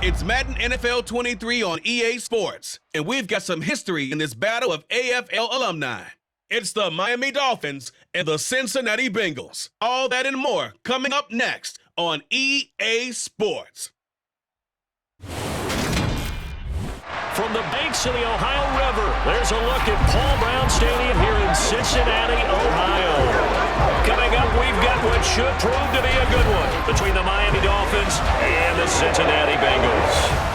It's Madden NFL 23 on EA Sports, and we've got some history in this battle of AFL alumni. It's the Miami Dolphins and the Cincinnati Bengals. All that and more coming up next on EA Sports. From the banks of the Ohio River, there's a look at Paul Brown Stadium here in Cincinnati, Ohio. Coming up, we've got what should prove to be a good one between the Miami Dolphins and the Cincinnati Bengals.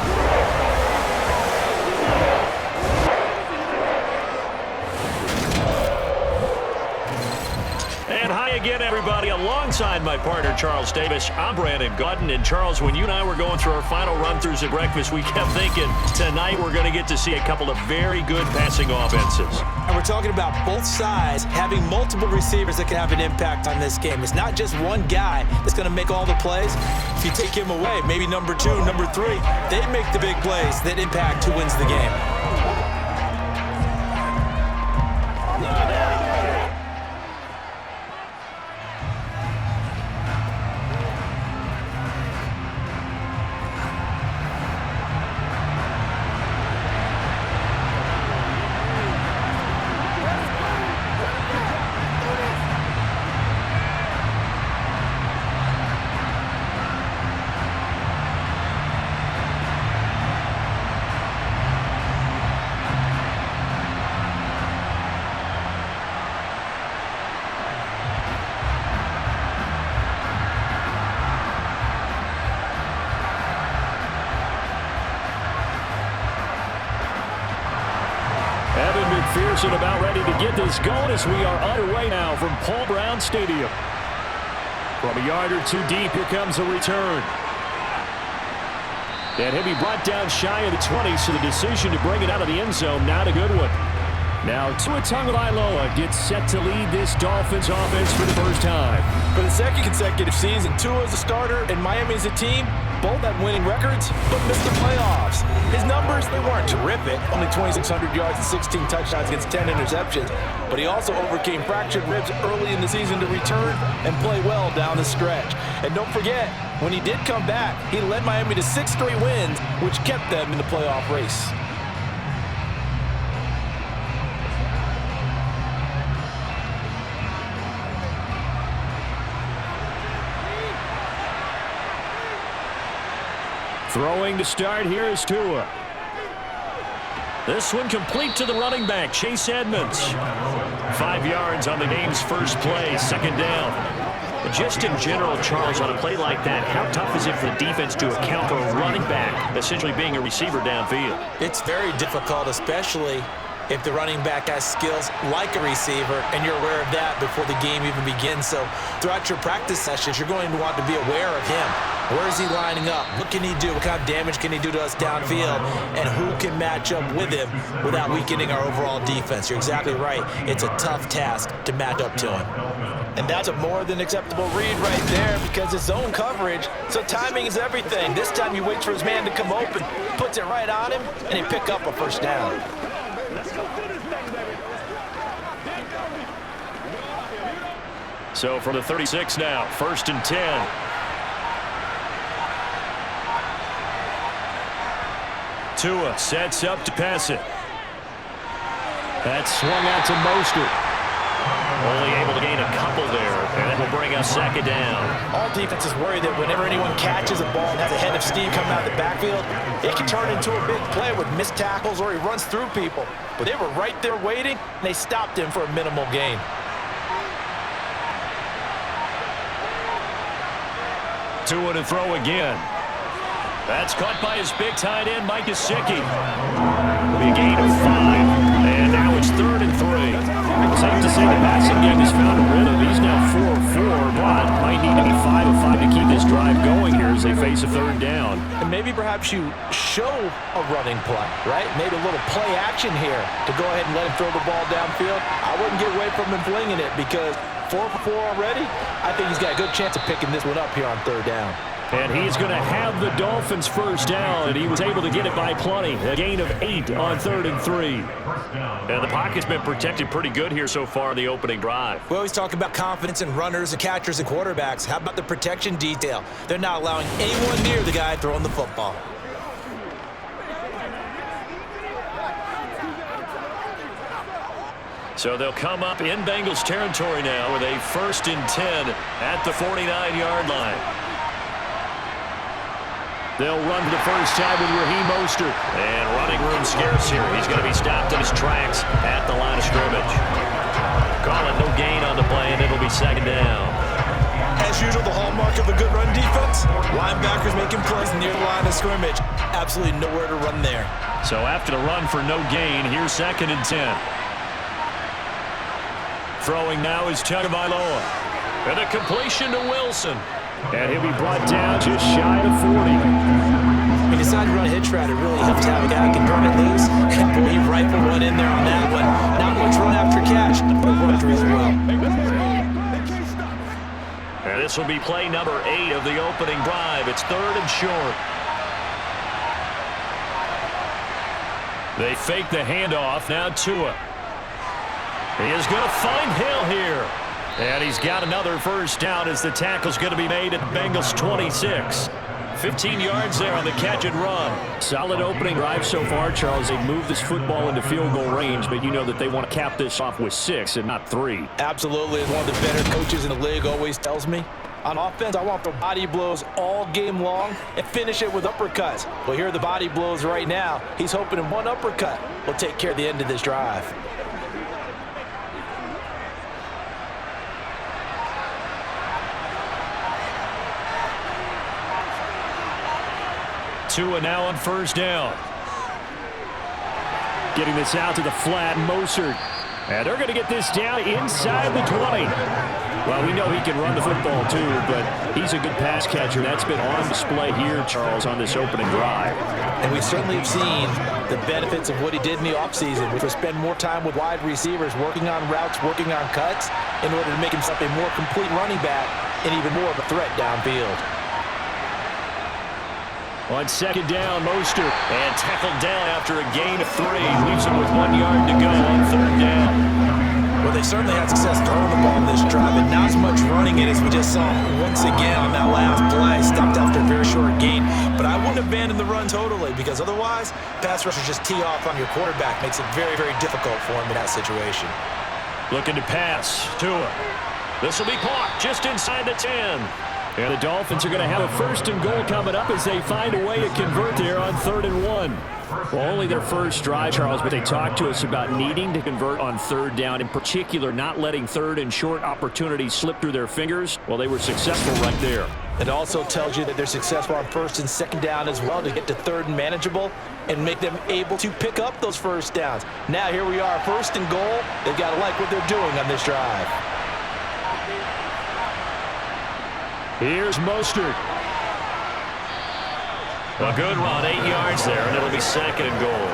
And hi again, everybody. Alongside my partner, Charles Davis, I'm Brandon Gordon. And Charles, when you and I were going through our final run-throughs at breakfast, we kept thinking tonight we're going to get to see a couple of very good passing offenses. And we're talking about both sides having multiple receivers that can have an impact on this game. It's not just one guy that's going to make all the plays. If you take him away, maybe number 2, number 3, they make the big plays that impact who wins the game. McPherson about ready to get this going as we are underway now from Paul Brown Stadium. From a yard or two deep, here comes a return. And he'll be brought down shy of the 20, so the decision to bring it out of the end zone, not a good one. Now Tua Tagovailoa gets set to lead this Dolphins offense for the first time. For the second consecutive season, Tua is a starter and Miami is a team. Both had winning records, but missed the playoffs. His numbers, they weren't terrific. Only 2,600 yards and 16 touchdowns against 10 interceptions. But he also overcame fractured ribs early in the season to return and play well down the stretch. And don't forget, when he did come back, he led Miami to 6 straight wins, which kept them in the playoff race. Throwing to start here is Tua. This one complete to the running back, Chase Edmonds. 5 yards on the game's first play, second down. Just in general, Charles, on a play like that, how tough is it for the defense to account for a running back essentially being a receiver downfield? It's very difficult, especially if the running back has skills like a receiver, and you're aware of that before the game even begins. So throughout your practice sessions, you're going to want to be aware of him. Where is he lining up? What can he do? What kind of damage can he do to us downfield? And who can match up with him without weakening our overall defense? You're exactly right. It's a tough task to match up to him. And that's a more than acceptable read right there because it's zone coverage, so timing is everything. This time he waits for his man to come open, puts it right on him, and he pick up a first down. So from the 36 now, 1st and 10. Tua sets up to pass it. That's swung out to Mostert. Only able to gain a couple there, and that will bring us second down. All defenses worry that whenever anyone catches a ball and has a head of steam coming out of the backfield, it can turn into a big play with missed tackles or he runs through people. But they were right there waiting, and they stopped him for a minimal gain. Tua to throw again. That's caught by his big tight end, Mike Gesicki. A gain of 5, and now it's 3rd and 3. Safe to say the passing game has found a rhythm. He's now 4-4, but might need to be 5 of 5 to keep this drive going here as they face a 3rd down. And maybe perhaps you show a running play, right? Maybe a little play action here to go ahead and let him throw the ball downfield. I wouldn't get away from him flinging it because 4 for 4 already. I think he's got a good chance of picking this one up here on 3rd down. And he's going to have the Dolphins first down, and he was able to get it by plenty. A gain of 8 on 3rd and 3. And the pocket's been protected pretty good here so far in the opening drive. We always talk about confidence in runners and catchers and quarterbacks. How about the protection detail? They're not allowing anyone near the guy throwing the football. So they'll come up in Bengals territory now with a 1st and 10 at the 49-yard line. They'll run for the first time with Raheem Mostert. And running room scarce here. He's going to be stopped in his tracks at the line of scrimmage. Calling no gain on the play, and it'll be 2nd down. As usual, the hallmark of a good run defense, linebackers making plays near the line of scrimmage. Absolutely nowhere to run there. So after the run for no gain, here's 2nd and 10. Throwing now is Tagovailoa. And a completion to Wilson. And he'll be brought down just shy of 40. He decided to run a hitch route. It really helped to have a guy who can burn it loose. And boy, he rifled one in there on that one. Not much run after catch, but worked really well. And this will be play number 8 of the opening drive. It's 3rd and short. They fake the handoff. Now Tua. He is going to find Hill here. And he's got another first down as the tackle's going to be made at Bengals 26. 15 yards there on the catch and run. Solid opening drive so far, Charles. They've moved this football into field goal range, but you know that they want to cap this off with 6 and not 3. Absolutely. One of the better coaches in the league always tells me, on offense, I want the body blows all game long and finish it with uppercuts. Well, here are the body blows right now. He's hoping in one uppercut will take care of the end of this drive. Tua now on first down. Getting this out to the flat, Mostert. And they're going to get this down inside the 20. Well, we know he can run the football too, but he's a good pass catcher. That's been on display here, Charles, on this opening drive. And we certainly have seen the benefits of what he did in the offseason, which was spend more time with wide receivers, working on routes, working on cuts, in order to make himself a more complete running back and even more of a threat downfield. On 2nd down, Mostert. And tackled down after a gain of 3. Leaves him with 1 yard to go on 3rd down. Well, they certainly had success throwing the ball in this drive, and not as much running it as we just saw once again on that last play. Stopped after a very short gain. But I wouldn't abandon the run totally, because otherwise, pass rushers just tee off on your quarterback. Makes it very, very difficult for him in that situation. Looking to pass. Tua. This will be caught just inside the 10. And the Dolphins are going to have a 1st and goal coming up as they find a way to convert there on 3rd and 1. Well, only their first drive, Charles, but they talked to us about needing to convert on 3rd down, in particular not letting 3rd and short opportunities slip through their fingers. Well, they were successful right there. It also tells you that they're successful on 1st and 2nd down as well, to get to 3rd and manageable and make them able to pick up those first downs. Now here we are, 1st and goal. They've got to like what they're doing on this drive. Here's Mostert. A good run, 8 yards there, and it'll be 2nd and goal.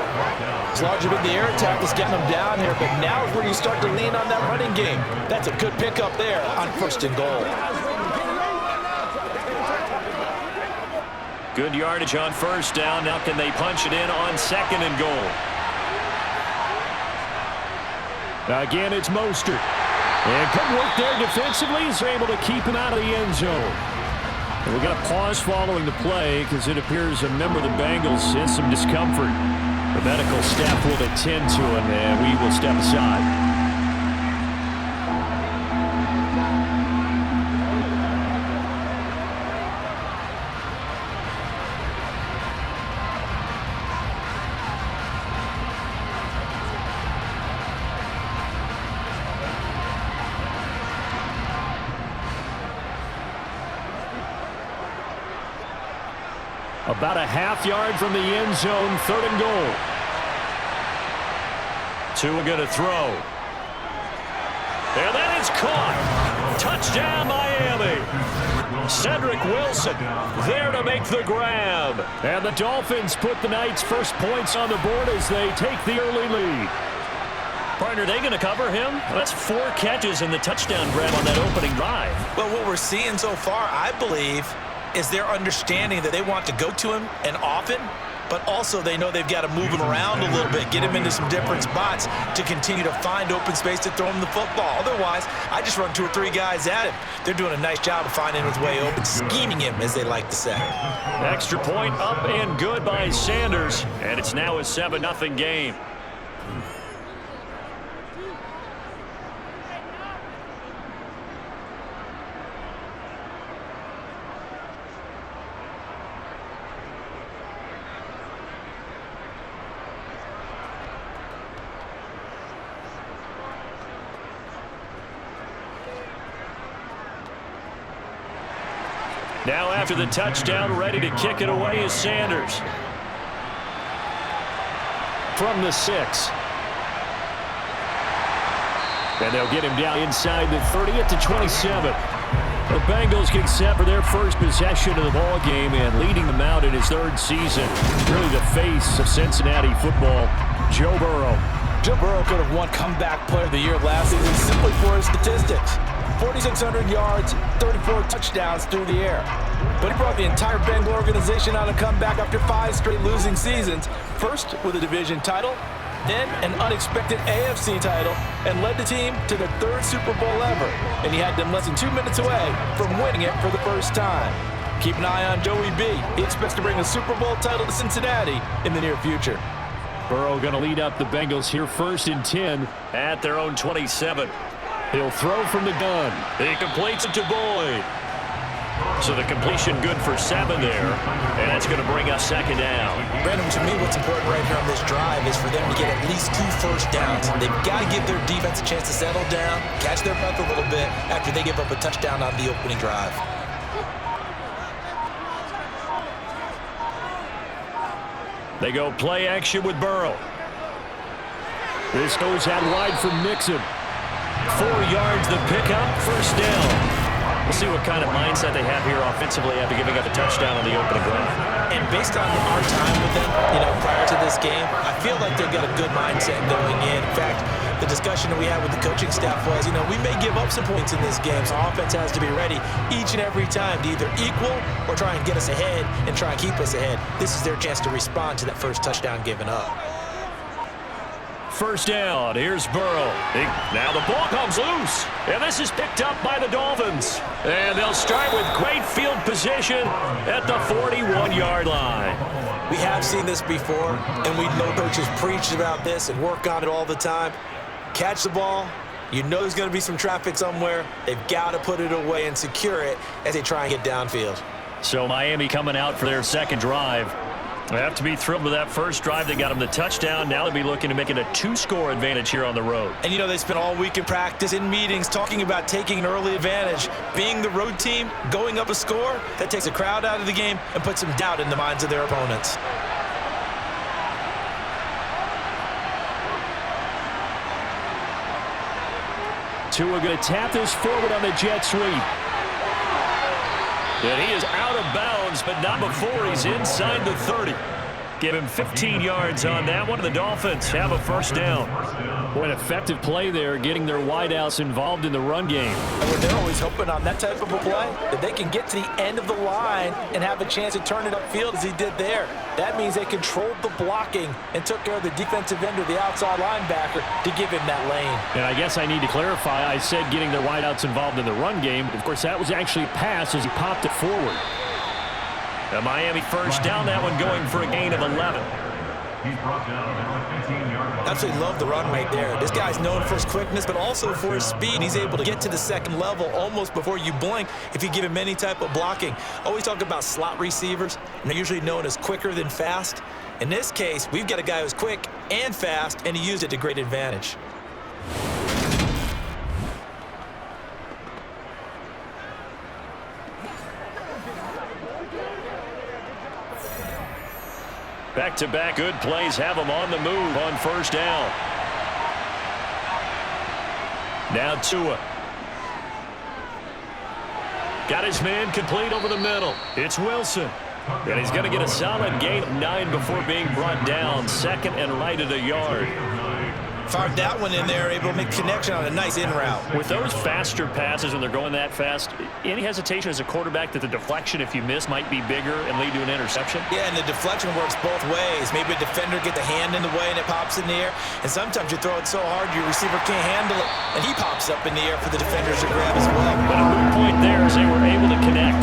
It's largely been the air attack that's getting them down here, but now is where you start to lean on that running game. That's a good pickup there on 1st and goal. Good yardage on 1st down. Now can they punch it in on 2nd and goal? Again, it's Mostert. And good work there defensively. He's able to keep him out of the end zone. And we're going to pause following the play because it appears a member of the Bengals in some discomfort. The medical staff will attend to him, and we will step aside. About a half yard from the end zone, 3rd and goal. Tua going to throw. And that is caught. Touchdown, Miami. Cedric Wilson there to make the grab. And the Dolphins put the Knights' first points on the board as they take the early lead. Partner, are they going to cover him? That's 4 catches and the touchdown grab on that opening drive. Well, what we're seeing so far, I believe, is their understanding that they want to go to him and often, but also they know they've got to move him around a little bit, get him into some different spots to continue to find open space to throw him the football. Otherwise, I just run 2 or 3 guys at him. They're doing a nice job of finding his way open, scheming him, as they like to say. Extra point up and good by Sanders, and it's now a 7-0 game. Now after the touchdown, ready to kick it away is Sanders. From the 6. And they'll get him down inside the 30 at the 27. The Bengals get set for their first possession of the ball game and leading them out in his 3rd season. Really the face of Cincinnati football, Joe Burrow. Joe Burrow could have won Comeback Player of the Year last season simply for his statistics. 4,600 yards, 34 touchdowns through the air. But he brought the entire Bengal organization on a comeback after 5 straight losing seasons. First with a division title, then an unexpected AFC title, and led the team to their 3rd Super Bowl ever. And he had them less than 2 minutes away from winning it for the first time. Keep an eye on Joey B. He expects to bring a Super Bowl title to Cincinnati in the near future. Burrow going to lead up the Bengals here 1st and 10 at their own 27. He'll throw from the gun. He completes it to Boyd. So the completion good for 7 there, and that's going to bring us 2nd down. Brandon, to me, what's important right here on this drive is for them to get at least 2 first downs. They've got to give their defense a chance to settle down, catch their breath a little bit after they give up a touchdown on the opening drive. They go play action with Burrow. This goes out wide for Mixon. 4 yards the pickup, 1st down. We'll see what kind of mindset they have here offensively after giving up a touchdown on the opening drive. And based on our time with them, prior to this game, I feel like they've got a good mindset going in. In fact, the discussion that we had with the coaching staff was, we may give up some points in this game, so offense has to be ready each and every time to either equal or try and get us ahead and try and keep us ahead. This is their chance to respond to that first touchdown given up. 1st down, here's Burrow. Now the ball comes loose, and this is picked up by the Dolphins. And they'll start with great field position at the 41-yard line. We have seen this before, and we know coaches preach about this and work on it all the time. Catch the ball. You know there's going to be some traffic somewhere. They've got to put it away and secure it as they try and get downfield. So Miami coming out for their 2nd drive. They have to be thrilled with that first drive. They got them the touchdown. Now they'll be looking to make it a 2-score advantage here on the road. And they spent all week in practice, in meetings, talking about taking an early advantage. Being the road team, going up a score, that takes a crowd out of the game and puts some doubt in the minds of their opponents. Tua going to tap this forward on the jet sweep. And he is out of bounds, but not before he's inside the 30. Give him 15 yards on that one. The Dolphins have a 1st down. What an effective play there, getting their wideouts involved in the run game. And they're always hoping on that type of a play that they can get to the end of the line and have a chance to turn it upfield as he did there. That means they controlled the blocking and took care of the defensive end or the outside linebacker to give him that lane. And I guess I need to clarify, I said getting their wideouts involved in the run game. Of course, that was actually a pass as he popped it forward. The Miami 1st down, that one going for a gain of 11. Absolutely love the run right there. This guy's known for his quickness, but also for his speed. He's able to get to the 2nd level almost before you blink if you give him any type of blocking. Always talk about slot receivers, and they're usually known as quicker than fast. In this case, we've got a guy who's quick and fast, and he used it to great advantage. Back-to-back good plays have him on the move on 1st down. Now Tua. Got his man complete over the middle. It's Wilson. And he's going to get a solid gain of 9 before being brought down. 2nd and right at a yard. Fired that one in there, able to make connection on a nice in route. With those faster passes when they're going that fast, any hesitation as a quarterback that the deflection, if you miss, might be bigger and lead to an interception? Yeah, and the deflection works both ways. Maybe a defender get the hand in the way and it pops in the air. And sometimes you throw it so hard your receiver can't handle it, and he pops up in the air for the defenders to grab as well. But a good point there as they were able to connect.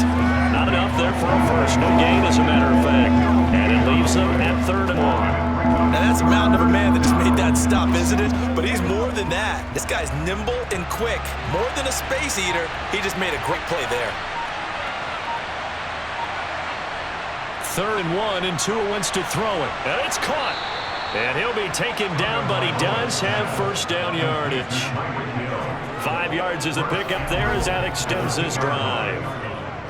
Not enough there for a first. No gain, as a matter of fact. And it leaves them at 3rd and 1. Now that's a mountain of a man that just made that stop, isn't it? But he's more than that. This guy's nimble and quick. More than a space eater, he just made a great play there. 3rd and 1, and Tua wants to throw it. And it's caught. And he'll be taken down, but he does have 1st down yardage. 5 yards is the pickup there as that extends this drive.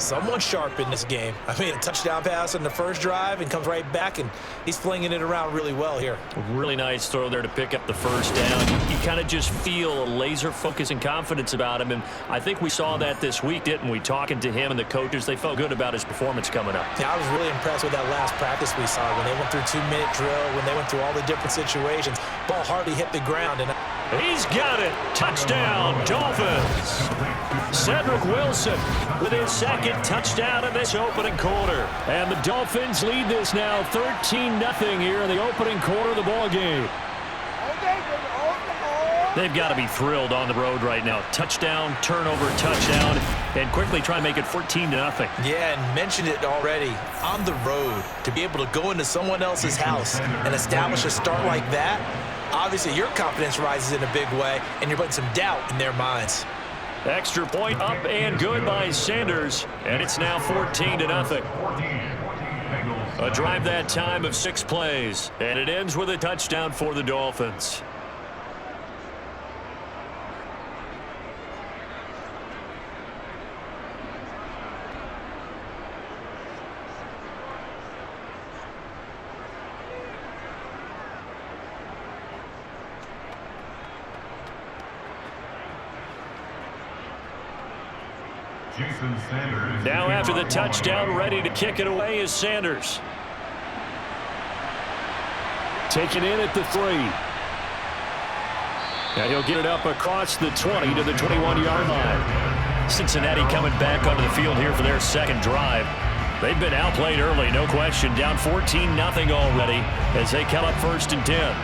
Someone sharp in this game. I mean, a touchdown pass on the first drive and comes right back, and he's flinging it around really well here. Really nice throw there to pick up the first down. You kind of just feel a laser focus and confidence about him, and I think we saw that this week, didn't we? Talking to him and the coaches, they felt good about his performance coming up. Yeah, I was really impressed with that last practice we saw when they went through 2-minute drill, when they went through all the different situations. Ball hardly hit the ground, and he's got it. Touchdown, Dolphins. Cedric Wilson with his second touchdown in this opening quarter. And the Dolphins lead this now 13-0 here in the opening quarter of the ball game. They've got to be thrilled on the road right now. Touchdown, turnover, touchdown, and quickly try and make it 14-0. Yeah, and mentioned it already. On the road, to be able to go into someone else's house and establish a start like that, obviously your confidence rises in a big way, and you're putting some doubt in their minds. Extra point up and good by Sanders, and it's now 14-0. A drive that time of 6 plays, and it ends with a touchdown for the Dolphins. Now after the touchdown, ready to kick it away is Sanders. Taken in at the 3. And he'll get it up across the 20 to the 21-yard line. Cincinnati coming back onto the field here for their second drive. They've been outplayed early, no question. Down 14-0 already as they come up 1st and 10.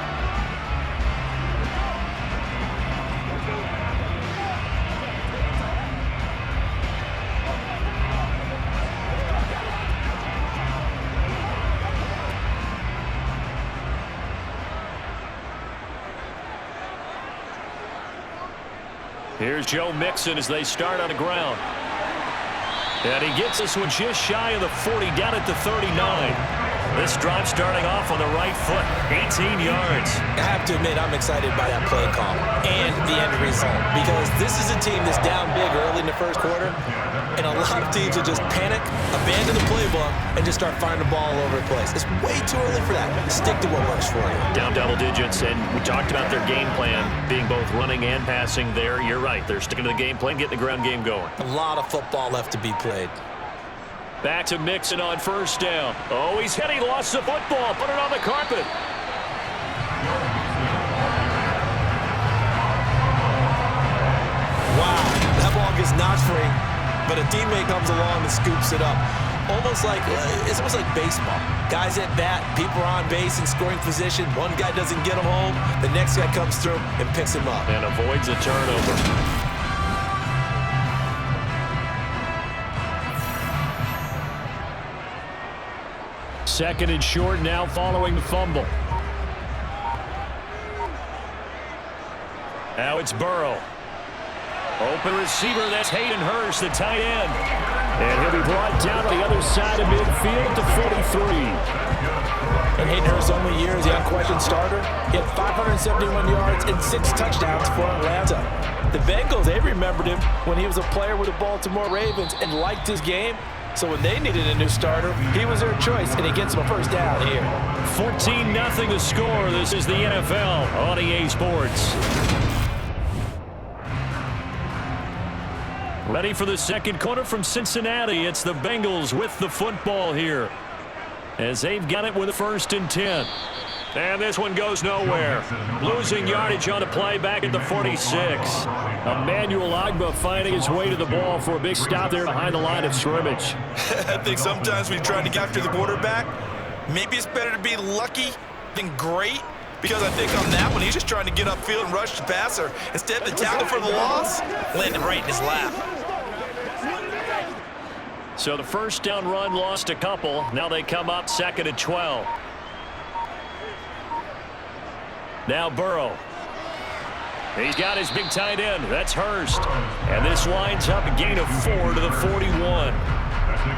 Here's Joe Mixon as they start on the ground. And he gets this one just shy of the 40, down at the 39. This drive starting off on the right foot, 18 yards. I have to admit, I'm excited by that play call and the end result, because this is a team that's down big early in the first quarter, and a lot of teams will just panic, abandon the playbook, and just start firing the ball all over the place. It's way too early for that. Stick to what works for you. Down double digits, and we talked about their game plan being both running and passing there. You're right. They're sticking to the game plan, getting the ground game going. A lot of football left to be played. Back to Mixon on 1st down. Oh, he's hit. He lost the football. Put it on the carpet. Wow, that ball gets knocked free, but a teammate comes along and scoops it up. It's almost like baseball. Guys at bat, people are on base in scoring position. One guy doesn't get him home. The next guy comes through and picks him up. And avoids a turnover. Second and short now following the fumble. Now it's Burrow. Open receiver, that's Hayden Hurst, the tight end. And he'll be brought down to the other side of midfield to 43. In Hayden Hurst's only year as the unquestioned starter, he had 571 yards and 6 touchdowns for Atlanta. The Bengals, they remembered him when he was a player with the Baltimore Ravens and liked his game. So when they needed a new starter, he was their choice, and he gets them a first down here. 14-0 the score. This is the NFL on EA Sports. Ready for the second quarter from Cincinnati. It's the Bengals with the football here, as they've got it with a 1st and 10. And this one goes nowhere. Losing yardage on the play back at the 46. Emmanuel Ogbah finding his way to the ball for a big stop there behind the line of scrimmage. I think sometimes when you try to get after the quarterback, maybe it's better to be lucky than great, because I think on that one, he's just trying to get upfield and rush the passer. Instead, the tackle for the loss landed right in his lap. So the first down run lost a couple. Now they come up 2nd and 12. Now Burrow. He's got his big tight end. That's Hurst. And this lines up a gain of 4 to the 41.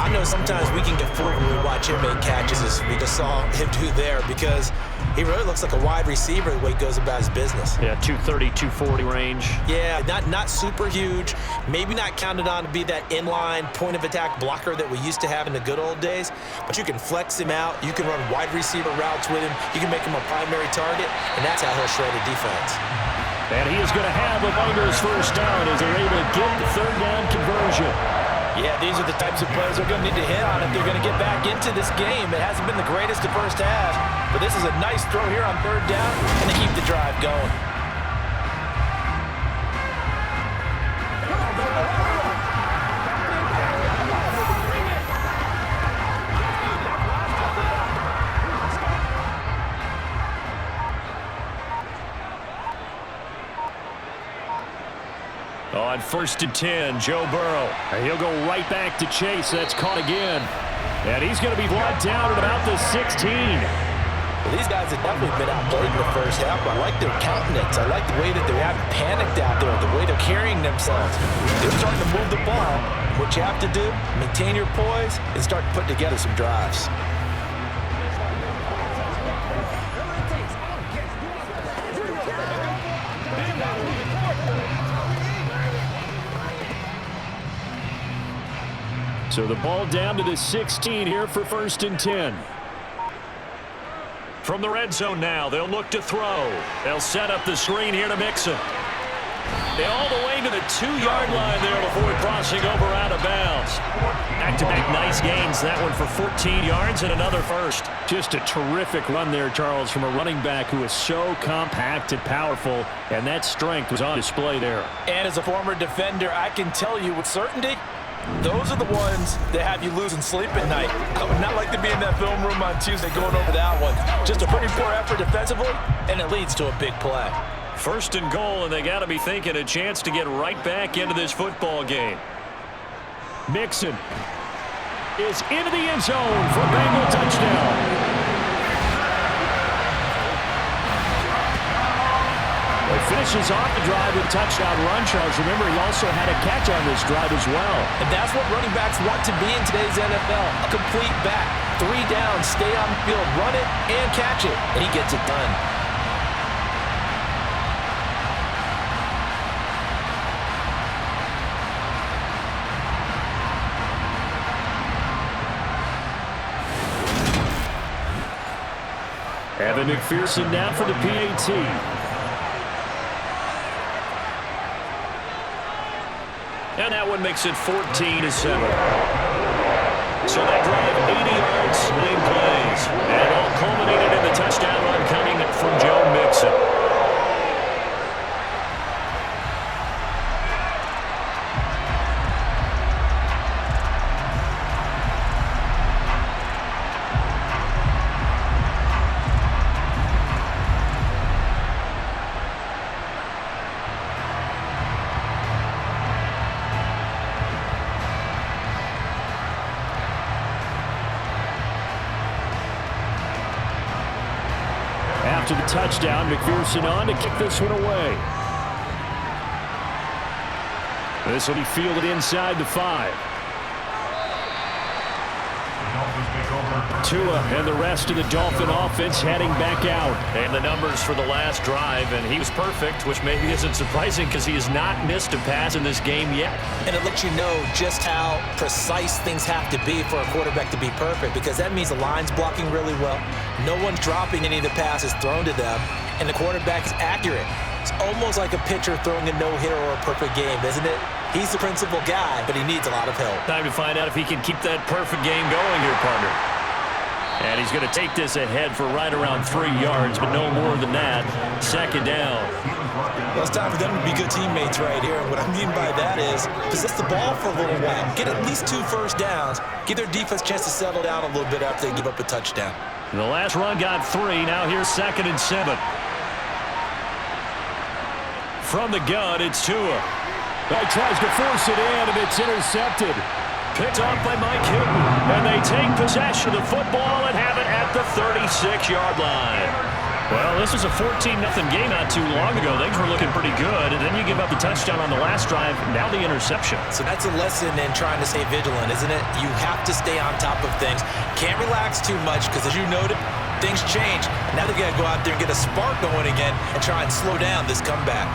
I know sometimes we can get fooled when we watch him make catches, as we just saw him do there, because he really looks like a wide receiver the way he goes about his business. Yeah, 230, 240 range. Yeah, not super huge, maybe not counted on to be that inline point-of-attack blocker that we used to have in the good old days, but you can flex him out, you can run wide receiver routes with him, you can make him a primary target, and that's how he'll shred a defense. And he is going to have a Bengals first down as they're able to get the third down conversion. Yeah, these are the types of plays they're going to need to hit on if they're going to get back into this game. It hasn't been the greatest the first half, but this is a nice throw here on third down, and they keep the drive going. On 1st and 10, Joe Burrow. And he'll go right back to Chase. That's caught again. And he's going to be brought down at about the 16. Well, these guys have definitely been outplayed in the first half. I like their countenance. I like the way that they're having panicked out there, the way they're carrying themselves. They're starting to move the ball. What you have to do, maintain your poise and start to put together some drives. So the ball down to the 16 here for 1st and 10. From the red zone now, they'll look to throw. They'll set up the screen here to Mixon. All the way to the 2-yard line there before crossing over out of bounds. Back-to-back nice gains. That one for 14 yards and another first. Just a terrific run there, Charles, from a running back who is so compact and powerful, and that strength was on display there. And as a former defender, I can tell you with certainty, those are the ones that have you losing sleep at night. I would not like to be in that film room on Tuesday going over that one. Just a pretty poor effort defensively, and it leads to a big play. 1st and goal, and they got to be thinking a chance to get right back into this football game. Mixon is into the end zone for a Bengal touchdown. He finishes off the drive with a touchdown run, Charles. Remember, he also had a catch on this drive as well. And that's what running backs want to be in today's NFL. A complete back. 3 downs, stay on the field, run it, and catch it. And he gets it done. Evan McPherson now for the PAT. And that one makes it 14-7. So they drive 80 yards, 9 plays. And it all culminated in the touchdown run coming from Joe Mixon. After the touchdown, McPherson on to kick this one away. This will be fielded inside the 5. Tua and the rest of the Dolphin offense heading back out. And the numbers for the last drive, and he was perfect, which maybe isn't surprising because he has not missed a pass in this game yet. And it lets you know just how precise things have to be for a quarterback to be perfect, because that means the line's blocking really well. No one's dropping any of the passes thrown to them, and the quarterback is accurate. It's almost like a pitcher throwing a no-hitter or a perfect game, isn't it? He's the principal guy, but he needs a lot of help. Time to find out if he can keep that perfect game going here, partner. And he's going to take this ahead for right around 3 yards, but no more than that. 2nd down. Well, it's time for them to be good teammates right here. What I mean by that is possess the ball for a little while. Get at least 2 first downs. Give their defense a chance to settle down a little bit after they give up a touchdown. The last run got 3. Now here's 2nd and 7. From the gun, it's Tua. He tries to force it in, and it's intercepted. Picked off by Mike Hilton. And they take possession of the football and have it at the 36-yard line. Well, this was a 14-0 game not too long ago. Things were looking pretty good, and then you give up the touchdown on the last drive, now the interception. So that's a lesson in trying to stay vigilant, isn't it? You have to stay on top of things. Can't relax too much because, as you noted, things change. Now they got to go out there and get a spark going again and try and slow down this comeback.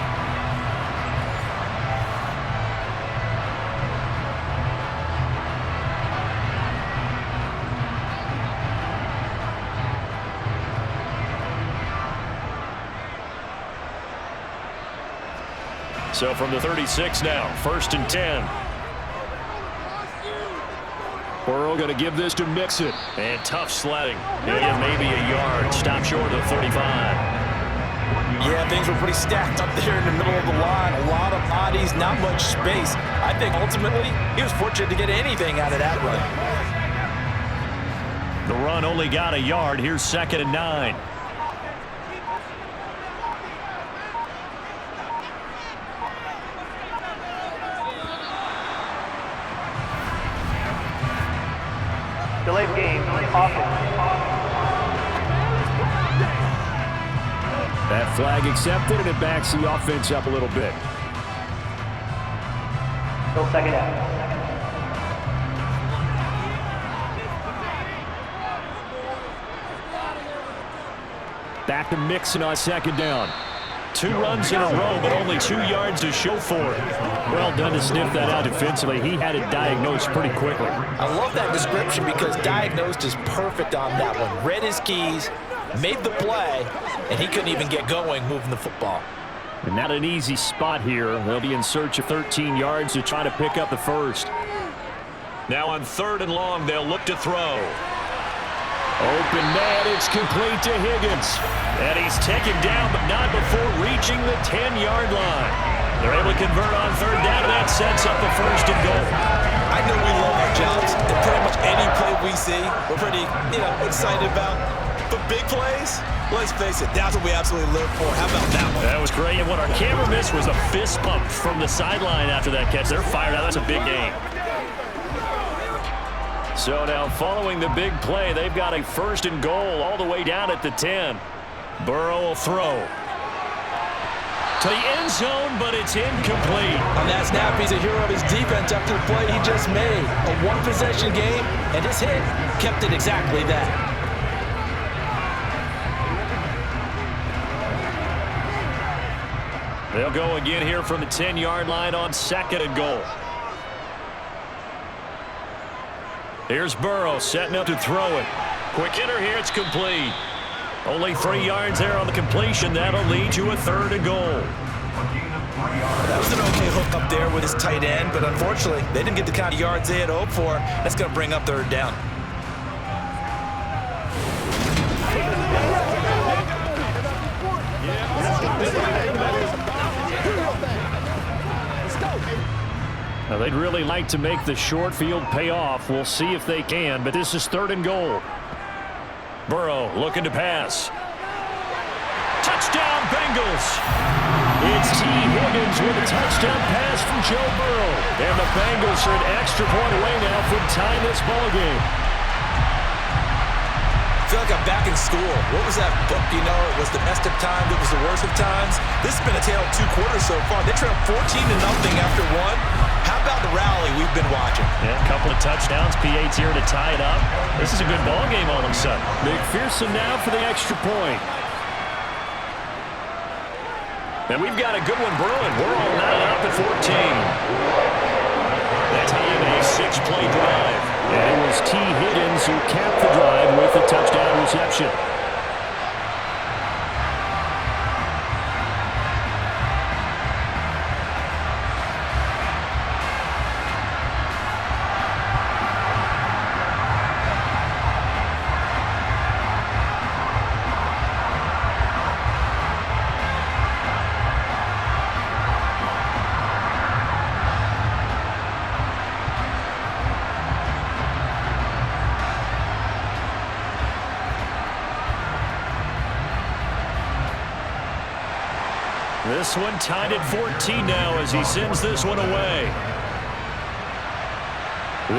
So from the 36 now, 1st and 10. Burrow going to give this to Mixon. And tough sledding. Yeah, maybe a yard. Stop short of 35. Yeah, things were pretty stacked up there in the middle of the line. A lot of bodies, not much space. I think ultimately he was fortunate to get anything out of that run. The run only got a yard. Here's 2nd and 9. Delayed game, offense. That flag accepted, and it backs the offense up a little bit. Still 2nd down. Back to Mixon on 2nd down. 2 runs in a row, but only 2 yards to show for it. Well done to sniff that out defensively. He had it diagnosed pretty quickly. I love that description because diagnosed is perfect on that one. Read his keys, made the play, and he couldn't even get going moving the football. And not an easy spot here. They'll be in search of 13 yards to try to pick up the first. Now on 3rd and long, they'll look to throw. Open man, it's complete to Higgins. And he's taken down, but not before reaching the 10-yard line. They're able to convert on 3rd down, and that sets up the 1st and goal. I know we love our jobs, and pretty much any play we see, we're pretty, excited about. But big plays, let's face it, that's what we absolutely live for. How about that one? That was great, and what our camera missed was a fist pump from the sideline after that catch. They're fired out. That's a big game. So now following the big play, they've got a 1st and goal all the way down at the 10. Burrow will throw to the end zone, but it's incomplete. On that snap, he's a hero of his defense after the play he just made. A one-possession game, and his hit kept it exactly that. They'll go again here from the 10-yard line on 2nd and goal. Here's Burrow setting up to throw it. Quick hitter here, it's complete. Only 3 yards there on the completion. That'll lead to a 3rd and goal. That was an okay hook up there with his tight end, but unfortunately, they didn't get the kind of yards they had hoped for. That's going to bring up 3rd down. Now, they'd really like to make the short field pay off. We'll see if they can, but this is 3rd and goal. Burrow looking to pass. Touchdown, Bengals! It's T. Higgins with a touchdown pass from Joe Burrow. And the Bengals are an extra point away now from tying this ballgame. I feel like I'm back in school. What was that book? It was the best of times, it was the worst of times. This has been a tale of 2 quarters so far. They trailed 14-0 after 1. How about the rally we've been watching? Yeah, a couple of touchdowns. P8's here to tie it up. This is a good ball game all of a sudden. McPherson now for the extra point. And we've got a good one brewing. We're all knotted up at 14. That's how you have a 6-play drive. And it was T. Higgins who capped the drive with a touchdown reception. This one tied at 14 now as he sends this one away.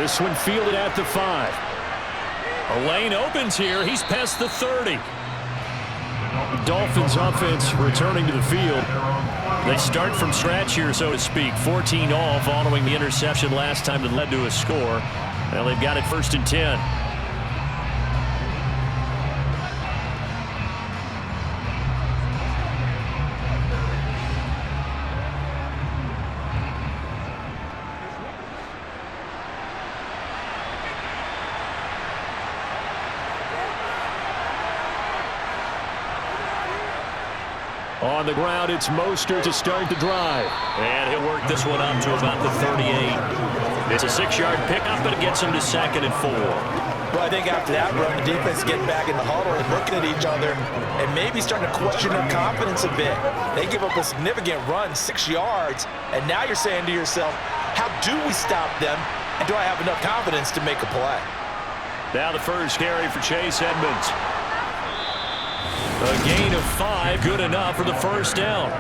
This one fielded at the 5. A lane opens here. He's past the 30. Dolphins offense returning to the field. They start from scratch here, so to speak. 14 all following the interception last time that led to a score. Well, they've got it 1st and 10. On the ground, it's Mostert to start the drive. And he'll work this one up to about the 38. It's a 6-yard pickup, but it gets him to 2nd and 4. Well, I think after that run, the defense getting back in the huddle and looking at each other and maybe starting to question their confidence a bit. They give up a significant run, 6 yards, and now you're saying to yourself, how do we stop them? And do I have enough confidence to make a play? Now the first carry for Chase Edmonds. A gain of 5, good enough for the first down.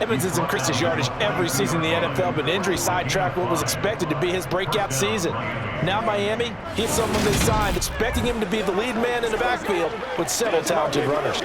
Edmonds has increased his yardage every season in the NFL, but injury sidetracked what was expected to be his breakout season. Now Miami, he's someone they signed, expecting him to be the lead man in the backfield with several talented runners.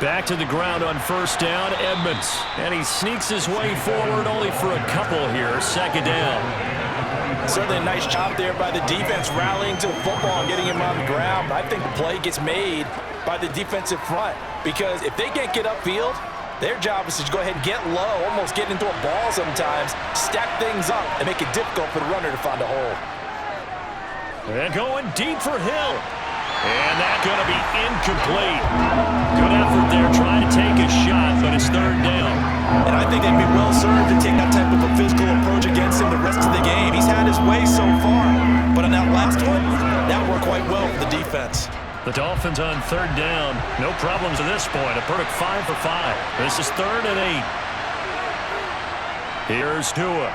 Back to the ground on 1st down, Edmonds. And he sneaks his way forward only for a couple here. 2nd down. Certainly a nice job there by the defense rallying to the football and getting him on the ground. I think the play gets made by the defensive front because if they can't get upfield, their job is to go ahead and get low, almost get into a ball sometimes, stack things up, and make it difficult for the runner to find a hole. And going deep for Hill. And that's going to be incomplete. Good effort there trying to take a shot, but it's 3rd down. And I think they'd be well served to take that type of a physical approach against him the rest of the game. He's had his way so far, but on that last one, that worked quite well for the defense. The Dolphins on 3rd down. No problems at this point. A perfect 5 for 5. This is 3rd and 8. Here's Tua.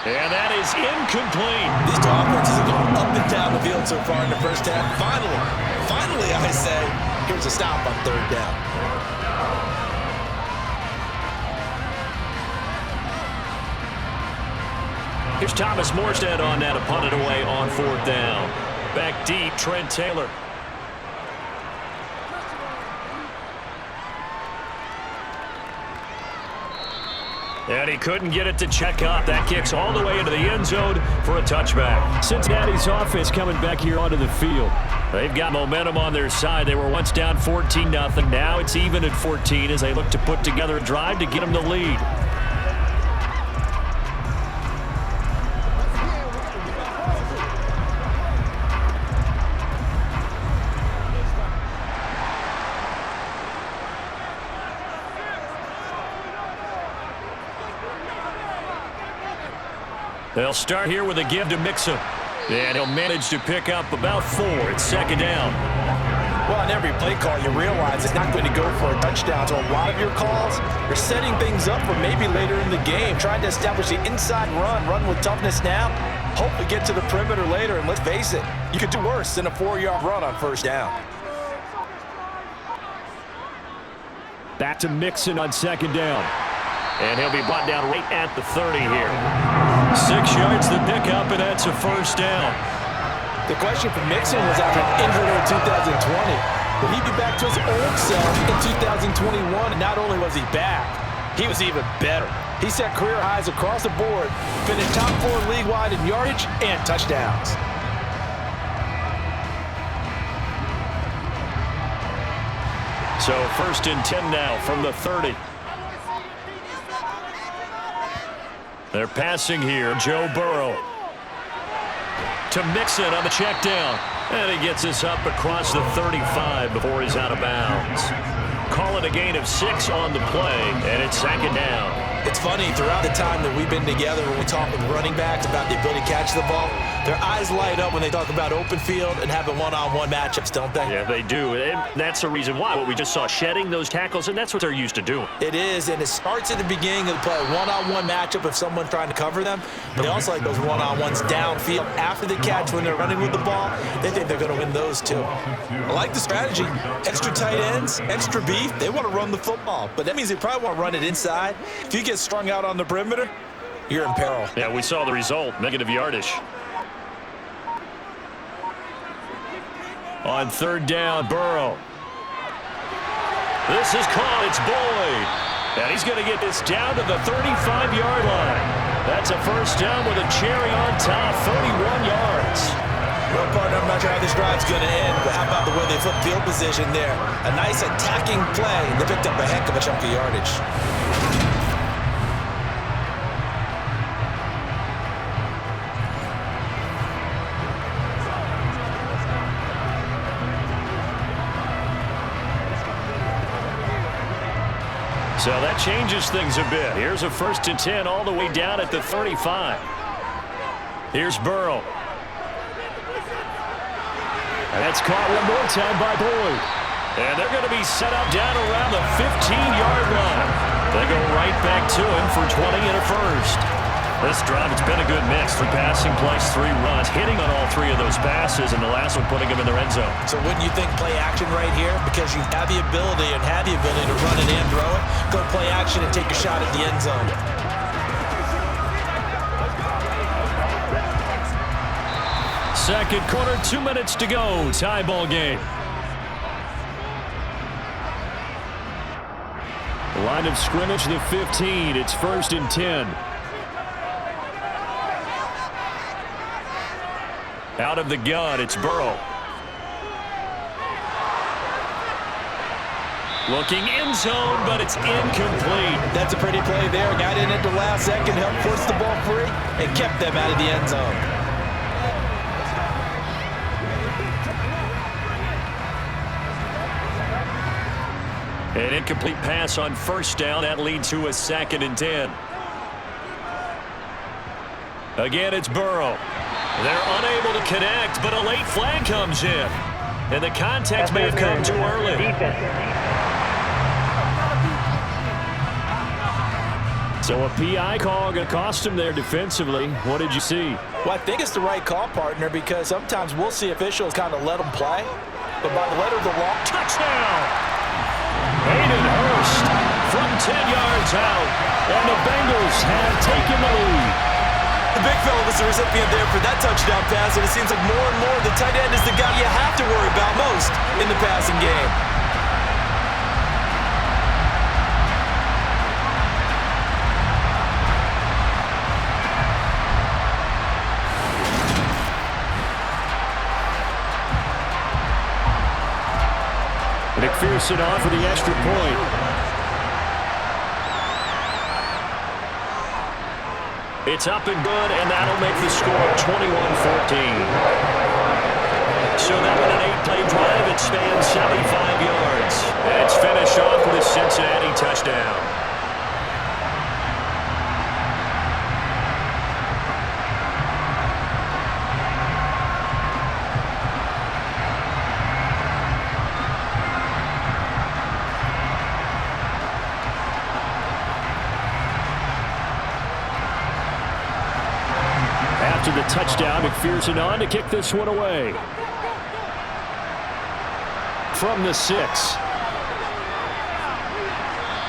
And that is incomplete. These two offenses have gone up and down the field so far in the first half. Finally, I say, here's a stop on 3rd down. Here's Thomas Morstead on that to punt it away on 4th down. Back deep, Trent Taylor. And he couldn't get it to check up. That kicks all the way into the end zone for a touchback. Cincinnati's offense coming back here onto the field. They've got momentum on their side. They were once down 14-0. Now it's even at 14 as they look to put together a drive to get them the lead. They'll start here with a give to Mixon. And he'll manage to pick up about 4. It's 2nd down. Well, on every play call, you realize it's not going to go for a touchdown. So a lot of your calls, you're setting things up for maybe later in the game, trying to establish the inside run with toughness now, hopefully get to the perimeter later. And let's face it, you could do worse than a 4-yard run on 1st down. Back to Mixon on 2nd down. And he'll be brought down right at the 30 here. 6 yards to pick up, and that's a 1st down. The question for Mixon was after an injury in 2020. Will he be back to his old self in 2021? And not only was he back, he was even better. He set career highs across the board, finished top 4 league-wide in yardage and touchdowns. So 1st and 10 now from the 30. They're passing here. Joe Burrow to Mixon on the check down. And he gets us up across the 35 before he's out of bounds. Call it a gain of 6 on the play, and it's 2nd down. It's funny, throughout the time that we've been together, when we talk with running backs about the ability to catch the ball, their eyes light up when they talk about open field and having one-on-one matchups, don't they? Yeah, they do. And that's the reason why. What we just saw, shedding those tackles, and that's what they're used to doing. It is, and it starts at the beginning of the play, one-on-one matchup if someone's trying to cover them. But they also like those one-on-ones downfield after the catch when they're running with the ball. They think they're going to win those too. I like the strategy. Extra tight ends, extra beef. They want to run the football, but that means they probably want to run it inside. If you get strung out on the perimeter, you're in peril. Yeah, we saw the result, negative yardage. On third down, Burrow. This is caught. It's Boyd. And he's going to get this down to the 35-yard line. That's a first down with a cherry on top, 31 yards. Well, partner, I'm not sure how this drive's going to end, but how about the way they flip field position there? A nice attacking play. They picked up a heck of a chunk of yardage. So that changes things a bit. Here's a 1st and 10 all the way down at the 35. Here's Burrow. And that's caught one more time by Boyd. And they're going to be set up down around the 15-yard line. They go right back to him for 20 and a first. This drive, it's been a good mix. 3 passing plays, 3 runs, hitting on all 3 of those passes, and the last one putting them in their end zone. So wouldn't you think play action right here? Because you have the ability to run it and throw it. Go play action and take a shot at the end zone. Second quarter, 2 minutes to go. Tie ball game. Line of scrimmage, the 15. It's 1st and 10. Out of the gun, it's Burrow. Looking end zone, but it's incomplete. That's a pretty play there. Got in at the last second, helped force the ball free, and kept them out of the end zone. An incomplete pass on first down. That leads to a 2nd and 10. Again, it's Burrow. They're unable to connect, but a late flag comes in. And the contact may have come too early. So a PI call going to cost him there defensively. What did you see? Well, I think it's the right call, partner, because sometimes we'll see officials kind of let them play. But by the letter of the law, touchdown! Hayden Hurst from 10 yards out. And the Bengals have taken the lead. The big fella was the recipient there for that touchdown pass, and it seems like more and more the tight end is the guy you have to worry about most in the passing game. McPherson on for the extra point. It's up and good, and that'll make the score 21-14. So that with an 8-play drive, it spans 75 yards. And it's finished off with a Cincinnati touchdown. After the touchdown, McPherson on to kick this one away. From the 6.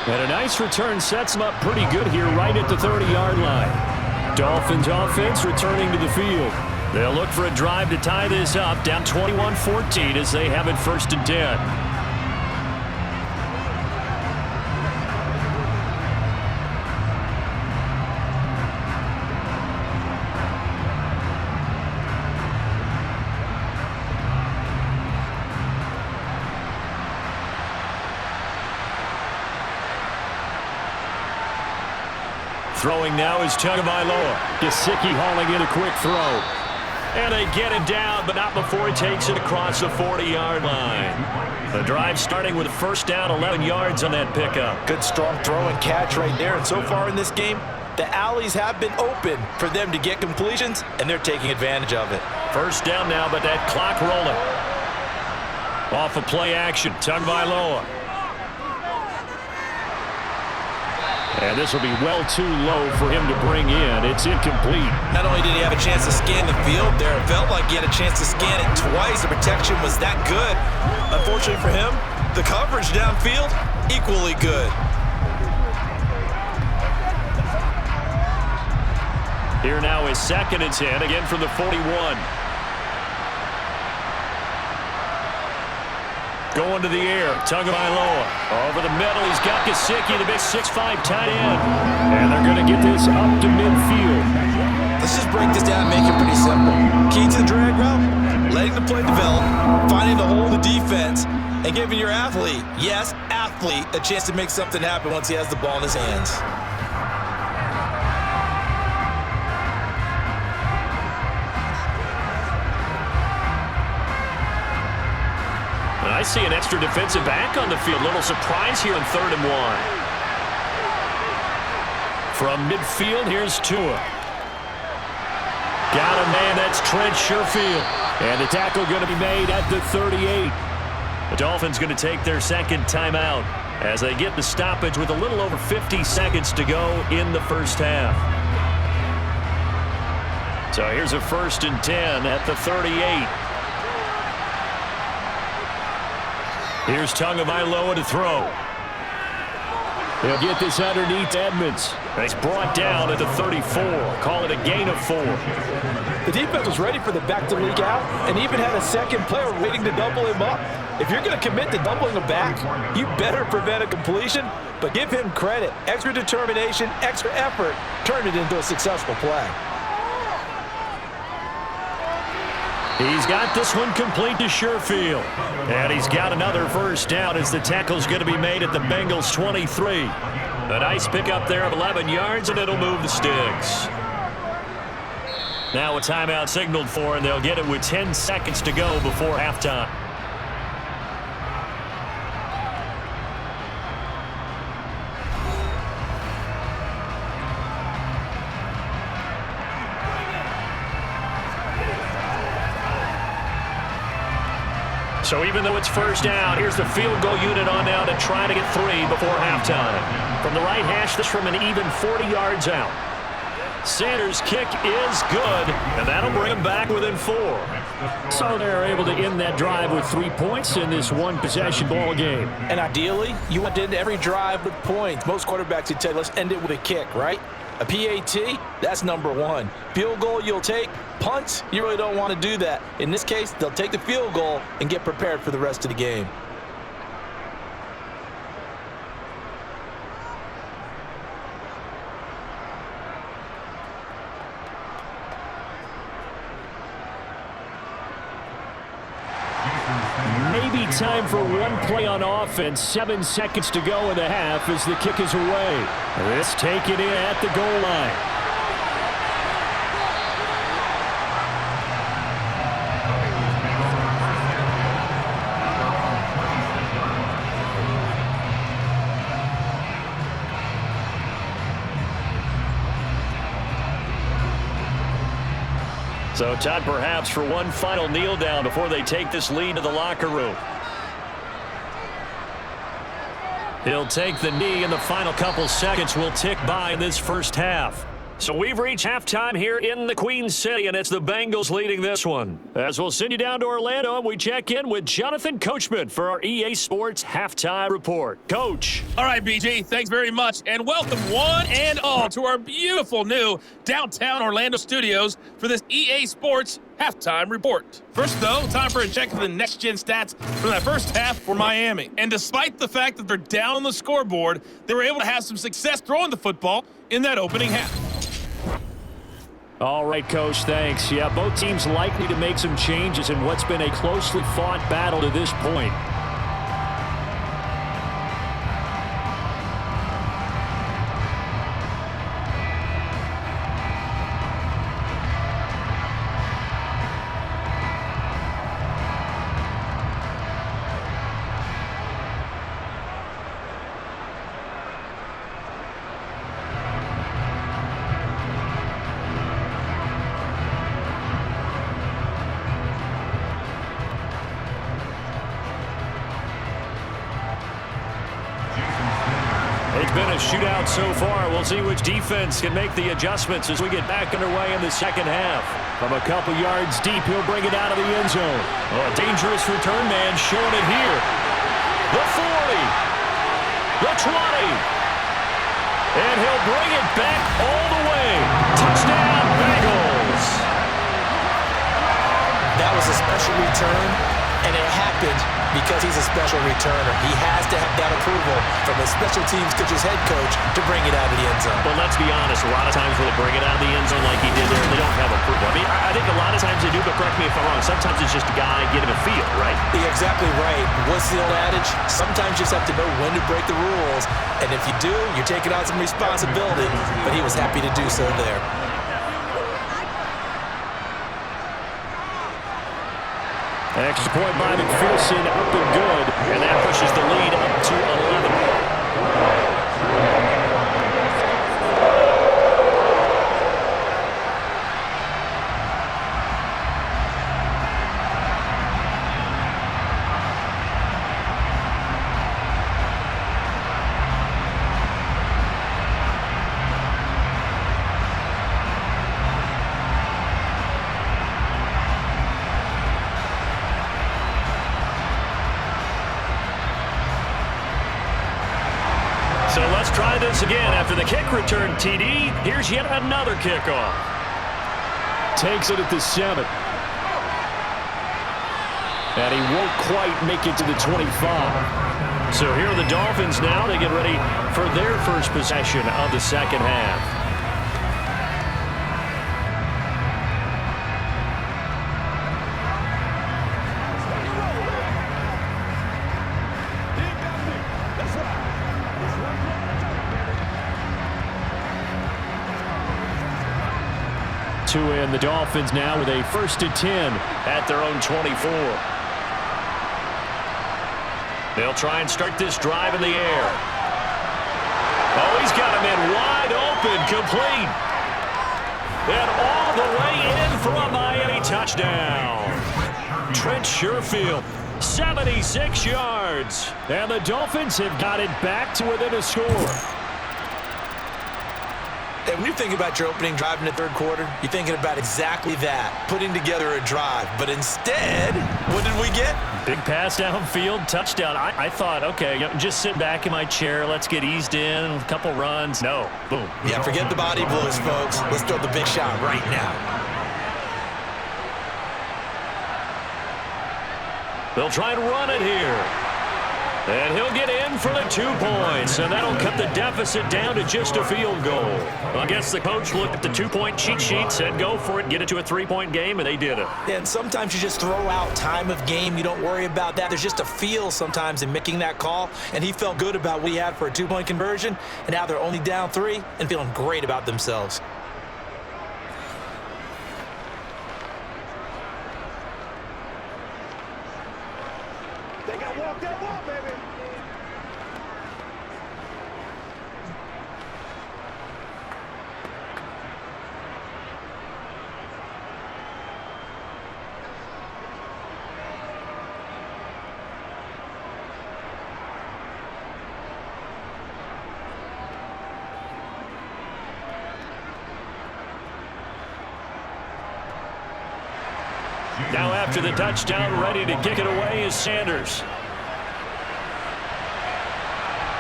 And a nice return sets him up pretty good here right at the 30-yard line. Dolphins offense returning to the field. They'll look for a drive to tie this up, down 21-14 as they have it 1st and 10. Throwing now is Tagovailoa. Gesicki hauling in a quick throw. And they get him down, but not before he takes it across the 40-yard line. The drive starting with a first down, 11 yards on that pickup. Good strong throw and catch right there. And so far in this game, the alleys have been open for them to get completions, and they're taking advantage of it. First down now, but that clock rolling. Off of play action, Tagovailoa. And this will be well too low for him to bring in. It's incomplete. Not only did he have a chance to scan the field there, it felt like he had a chance to scan it twice. The protection was that good. Unfortunately for him, the coverage downfield, equally good. Here now is 2nd and 10, again from the 41. Going to the air, Tagovailoa. Over the middle, he's got Gesicki, the big 6'5" tight end. And they're going to get this up to midfield. Let's just break this down and make it pretty simple. Key to the drag route, letting the play develop, finding the hole in the defense, and giving your athlete, yes, athlete, a chance to make something happen once he has the ball in his hands. I see an extra defensive back on the field. Little surprise here in 3rd and 1. From midfield, here's Tua. Got him, man. That's Trent Sherfield. And the tackle going to be made at the 38. The Dolphins going to take their 2nd timeout as they get the stoppage with a little over 50 seconds to go in the first half. So here's a 1st and 10 at the 38. Here's Tagovailoa to throw. He'll get this underneath Edmonds. And he's brought down at the 34. Call it a gain of 4. The defense was ready for the back to leak out and even had a second player waiting to double him up. If you're going to commit to doubling him back, you better prevent a completion, but give him credit. Extra determination, extra effort, turned it into a successful play. He's got this one complete to Sherfield. And he's got another first down as the tackle's going to be made at the Bengals 23. A nice pickup there of 11 yards, and it'll move the sticks. Now a timeout signaled for, and they'll get it with 10 seconds to go before halftime. So even though it's first down, here's the field goal unit on now to try to get 3 before halftime. From the right hash, this from an even 40 yards out. Sanders' kick is good, and that'll bring him back within 4. So they're able to end that drive with 3 points in this one-possession ball game. And ideally, you want to end every drive with points. Most quarterbacks would tell you, let's end it with a kick, right? A PAT, that's number 1. Field goal, you'll take. Punts, you really don't want to do that. In this case, they'll take the field goal and get prepared for the rest of the game. Maybe time for one play on offense. 7 seconds to go in the half as the kick is away. This taken in at the goal line. So time perhaps for one final kneel down before they take this lead to the locker room. He'll take the knee, and the final couple seconds will tick by in this first half. So we've reached halftime here in the Queen City, and it's the Bengals leading this one. As we'll send you down to Orlando, we check in with Jonathan Coachman for our EA Sports Halftime Report. Coach. All right, BG, thanks very much, and welcome one and all to our beautiful new downtown Orlando studios for this EA Sports Halftime Report. First, though, time for a check of the next-gen stats from that first half for Miami. And despite the fact that they're down on the scoreboard, they were able to have some success throwing the football in that opening half. All right, Coach, thanks. Yeah, both teams likely to make some changes in what's been a closely fought battle to this point. a shootout so far. We'll see which defense can make the adjustments as we get back underway in the second half. From a couple yards deep, he'll bring it out of the end zone. Oh, a dangerous return man showing it here. The 40. The 20. And he'll bring it back all the way. Touchdown, Bengals. That was a special return, and it happened because he's a special returner. He has to have that approval from the special teams coach's head coach to bring it out of the end zone. But let's be honest, a lot of times when they bring it out of the end zone like he did there, they don't have approval. I mean, I think a lot of times they do, but correct me if I'm wrong. Sometimes it's just a guy getting a feel, right? You're exactly right. What's the old adage? Sometimes you just have to know when to break the rules, and if you do, you're taking on some responsibility, but he was happy to do so there. Extra point by McPherson, up and good. And that pushes the lead up to 11. So let's try this again. After the kick return, TD, here's yet another kickoff. Takes it at the 7. And he won't quite make it to the 25. So here are the Dolphins now. They get ready for their first possession of the second half. Two in, the Dolphins now with a 1st and 10 at their own 24. They'll try and start this drive in the air. Oh, he's got him in wide open, complete. And all the way in for a Miami touchdown. Trent Sherfield, 76 yards. And the Dolphins have got it back to within a score. And when you think about your opening drive in the third quarter, you're thinking about exactly that, putting together a drive. But instead, what did we get? Big pass downfield, touchdown. I thought, okay, just sit back in my chair. Let's get eased in, a couple runs. No, boom. Yeah, forget the body blows, folks. Let's throw the big shot right now. They'll try and run it here. And he'll get in for the 2 points, and that'll cut the deficit down to just a field goal. Well, I guess the coach looked at the 2-point cheat sheet, said go for it, get it to a 3-point game, and they did it. And sometimes you just throw out time of game. You don't worry about that. There's just a feel sometimes in making that call, and he felt good about what he had for a 2-point conversion, and now they're only down 3 and feeling great about themselves. They got walk that walk, baby. Now after the touchdown, ready to kick it away is Sanders.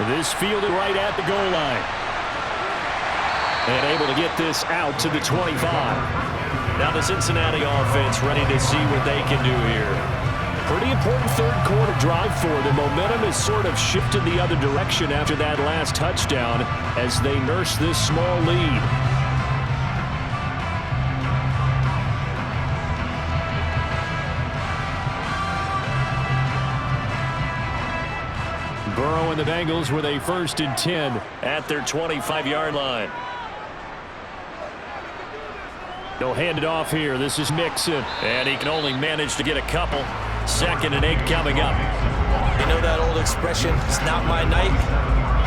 This fielded right at the goal line. And able to get this out to the 25. Now the Cincinnati offense ready to see what they can do here. Pretty important third quarter drive for them. Momentum has sort of shifted the other direction after that last touchdown as they nurse this small lead. Burrow and the Bengals with a 1st and 10 at their 25-yard line. They'll hand it off here. This is Mixon. And he can only manage to get a couple. 2nd and 8 coming up. You know that old expression, it's not my night?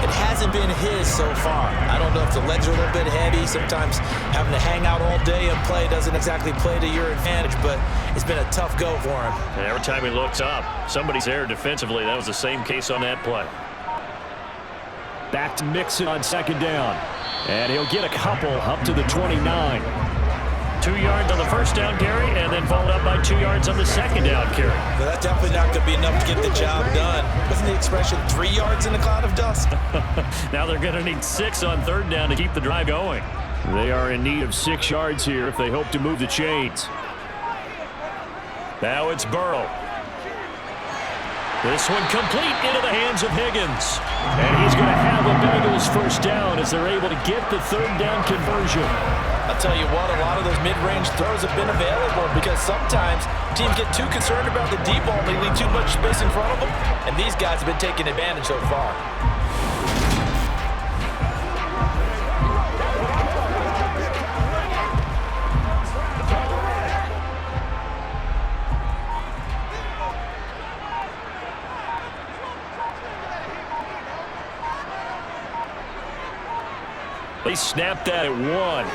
It hasn't been his so far. I don't know if the legs are a little bit heavy. Sometimes having to hang out all day and play doesn't exactly play to your advantage, but it's been a tough go for him. And every time he looks up, somebody's there defensively. That was the same case on that play. Back to Mixon on second down. And he'll get a couple up to the 29. 2 yards on the first down carry, and then followed up by 2 yards on the second down carry. But that's definitely not going to be enough to get the job done. Wasn't the expression 3 yards in a cloud of dust? Now they're going to need 6 on third down to keep the drive going. They are in need of 6 yards here if they hope to move the chains. Now it's Burrow. This one complete into the hands of Higgins. And he's going to have a Bengals first down as they're able to get the third down conversion. I'll tell you what, a lot of those mid-range throws have been available because sometimes teams get too concerned about the deep ball and they leave too much space in front of them, and these guys have been taking advantage so far. They snapped that at 1.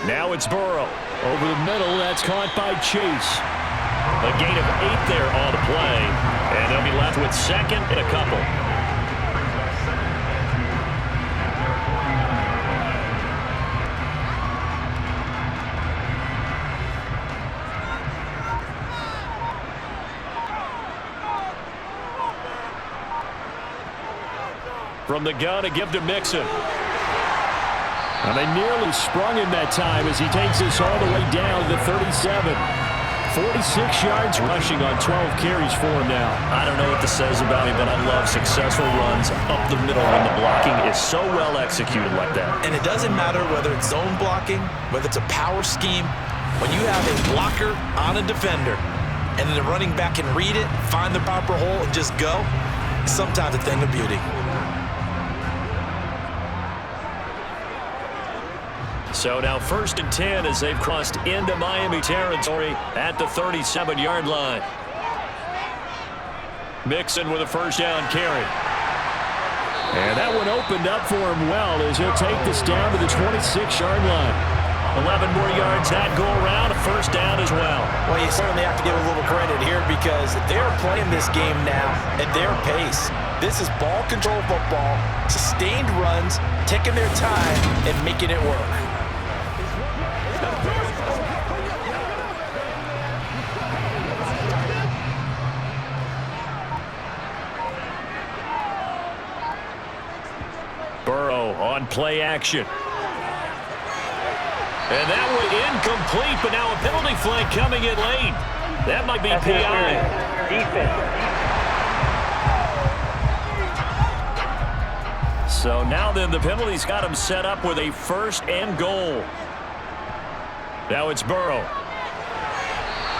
Now it's Burrow. Over the middle, that's caught by Chase. A gain of 8 there on the play, and they'll be left with second and a couple. From the gun to give to Mixon. And they nearly sprung him that time as he takes this all the way down to 37. 46 yards rushing on 12 carries for him now. I don't know what this says about me, but I love successful runs up the middle when the blocking is so well executed like that. And it doesn't matter whether it's zone blocking, whether it's a power scheme. When you have a blocker on a defender and then the running back can read it, find the proper hole, and just go, it's sometimes a thing of beauty. So now 1st and 10 as they've crossed into Miami territory at the 37-yard line. Mixon with a first down carry. And that one opened up for him well as he'll take this down to the 26-yard line. 11 more yards that go around, a first down as well. Well, you certainly have to give a little credit here because they're playing this game now at their pace. This is ball control football, sustained runs, taking their time and making it work. Burrow on play action. And that one incomplete, but now a penalty flag coming in late. That might be PI. So now then the penalty's got him set up with a 1st and goal. Now it's Burrow.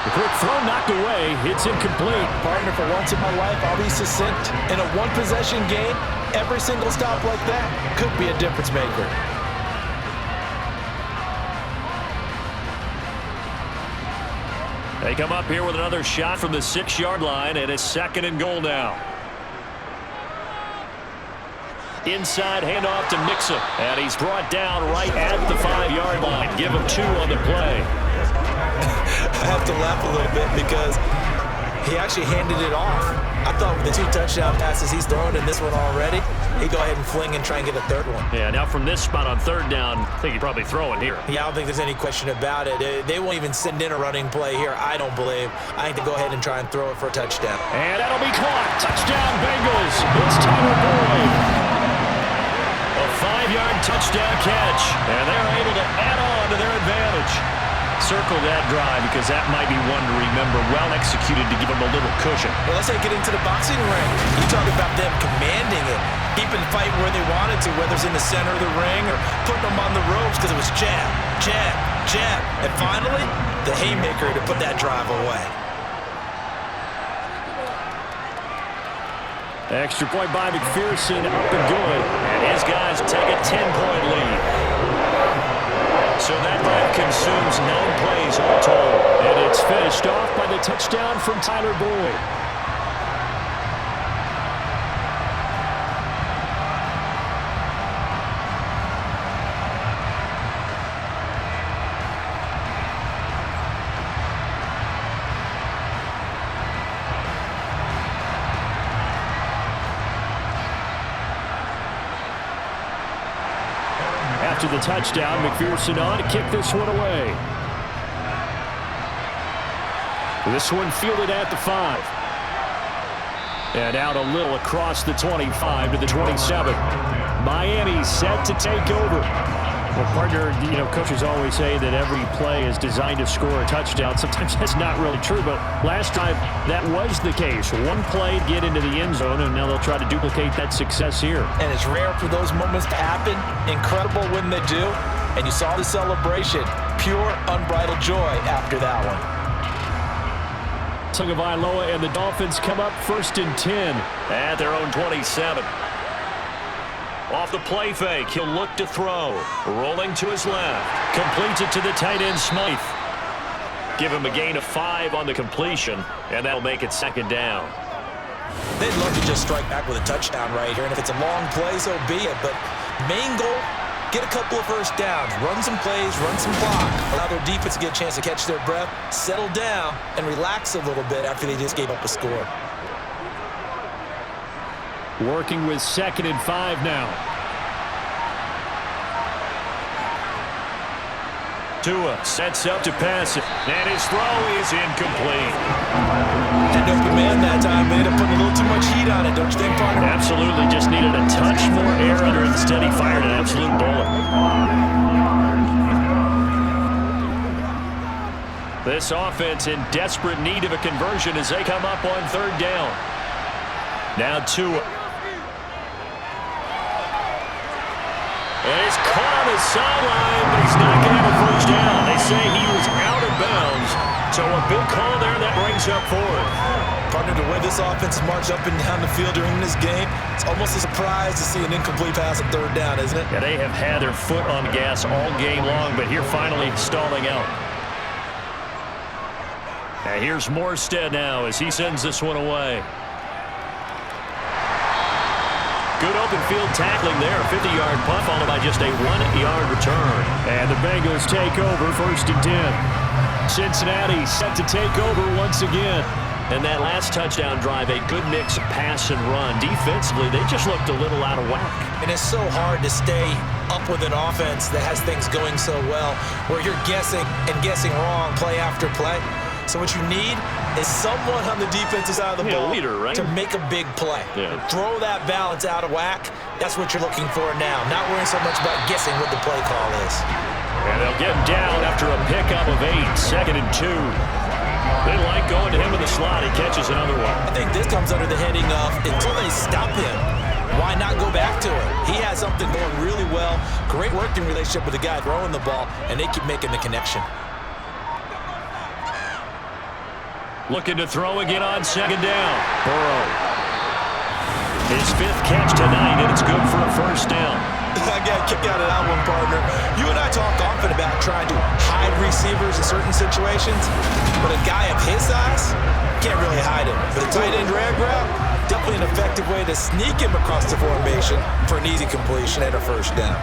The quick throw knocked away. It's incomplete. Partner, for once in my life, I'll be succinct. In a one-possession game, every single stop like that could be a difference maker. They come up here with another shot from the 6-yard line, and it's 2nd and goal now. Inside handoff to Mixon, and he's brought down right at the 5-yard line. Give him 2 on the play. I have to laugh a little bit because he actually handed it off. I thought with the 2 touchdown passes he's thrown in this one already, he'd go ahead and fling and try and get a 3rd one. Yeah, now from this spot on 3rd down, I think he'd probably throw it here. Yeah, I don't think there's any question about it. They won't even send in a running play here, I don't believe. I think to go ahead and try and throw it for a touchdown. And that'll be caught. Touchdown, Bengals. It's Tyler Boyd. A 5-yard touchdown catch, and they're able to add on to their advantage. Circle that drive because that might be one to remember. Well executed to give them a little cushion. Well, let's say get into the boxing ring. You talk about them commanding it, keeping fight where they wanted to, whether it's in the center of the ring or putting them on the ropes because it was jab, jab, jab. And finally, the haymaker to put that drive away. Extra point by McPherson, up and good. And his guys take a 10-point lead. So that drive consumes 9 plays all told. And it's finished off by the touchdown from Tyler Boyd. after the touchdown. McPherson on to kick this one away. This one fielded at the 5. And out a little across the 25 to the 27. Miami set to take over. Well, partner, coaches always say that every play is designed to score a touchdown. Sometimes that's not really true, but last time that was the case. One play, get into the end zone, and now they'll try to duplicate that success here. And it's rare for those moments to happen. Incredible when they do. And you saw the celebration. Pure, unbridled joy after that one. Tagovailoa and the Dolphins come up 1st and 10. At their own 27. Off the play fake, he'll look to throw. Rolling to his left. Completes it to the tight end, Smythe. Give him a gain of 5 on the completion, and that'll make it 2nd down. They'd love to just strike back with a touchdown right here, and if it's a long play, so be it. But main goal, get a couple of first downs, run some plays, run some clock, allow their defense to get a chance to catch their breath, settle down, and relax a little bit after they just gave up a score. Working with 2nd and 5 now. Tua sets up to pass it, and his throw is incomplete. Had no command that time, but ended up putting a little too much heat on it, don't you think, partner? Absolutely, just needed a touch more air under it. Instead, he fired an absolute bullet. This offense in desperate need of a conversion as they come up on 3rd down. Now Tua. And he's caught on the sideline, but he's not going to have a first down. They say he was out of bounds, so a big call there that brings up 4th. Partner, the way this offense has marched up and down the field during this game, it's almost a surprise to see an incomplete pass at 3rd down, isn't it? Yeah, they have had their foot on the gas all game long, but here finally stalling out. And here's Morstead now as he sends this one away. Good open field tackling there. 50-yard punt followed by just a 1-yard return. And the Bengals take over 1st and 10. Cincinnati set to take over once again. And that last touchdown drive, a good mix of pass and run. Defensively, they just looked a little out of whack. And it's so hard to stay up with an offense that has things going so well, where you're guessing and guessing wrong play after play. So what you need is someone on the defensive side of the ball leader, right? to make a big play. Yeah. Throw that balance out of whack. That's what you're looking for now. Not worrying so much about guessing what the play call is. And they'll get him down after a pickup of 8. 2nd and 2. They like going to him in the slot. He catches another one. I think this comes under the heading of until they stop him, why not go back to it? He has something going really well. Great working relationship with the guy throwing the ball, and they keep making the connection. Looking to throw again on 2nd down. Burrow. His 5th catch tonight, and it's good for a first down. I got a kick out of that one, partner. You and I talk often about trying to hide receivers in certain situations, but a guy of his size can't really hide him. But a tight end drag route, definitely an effective way to sneak him across the formation for an easy completion and a first down.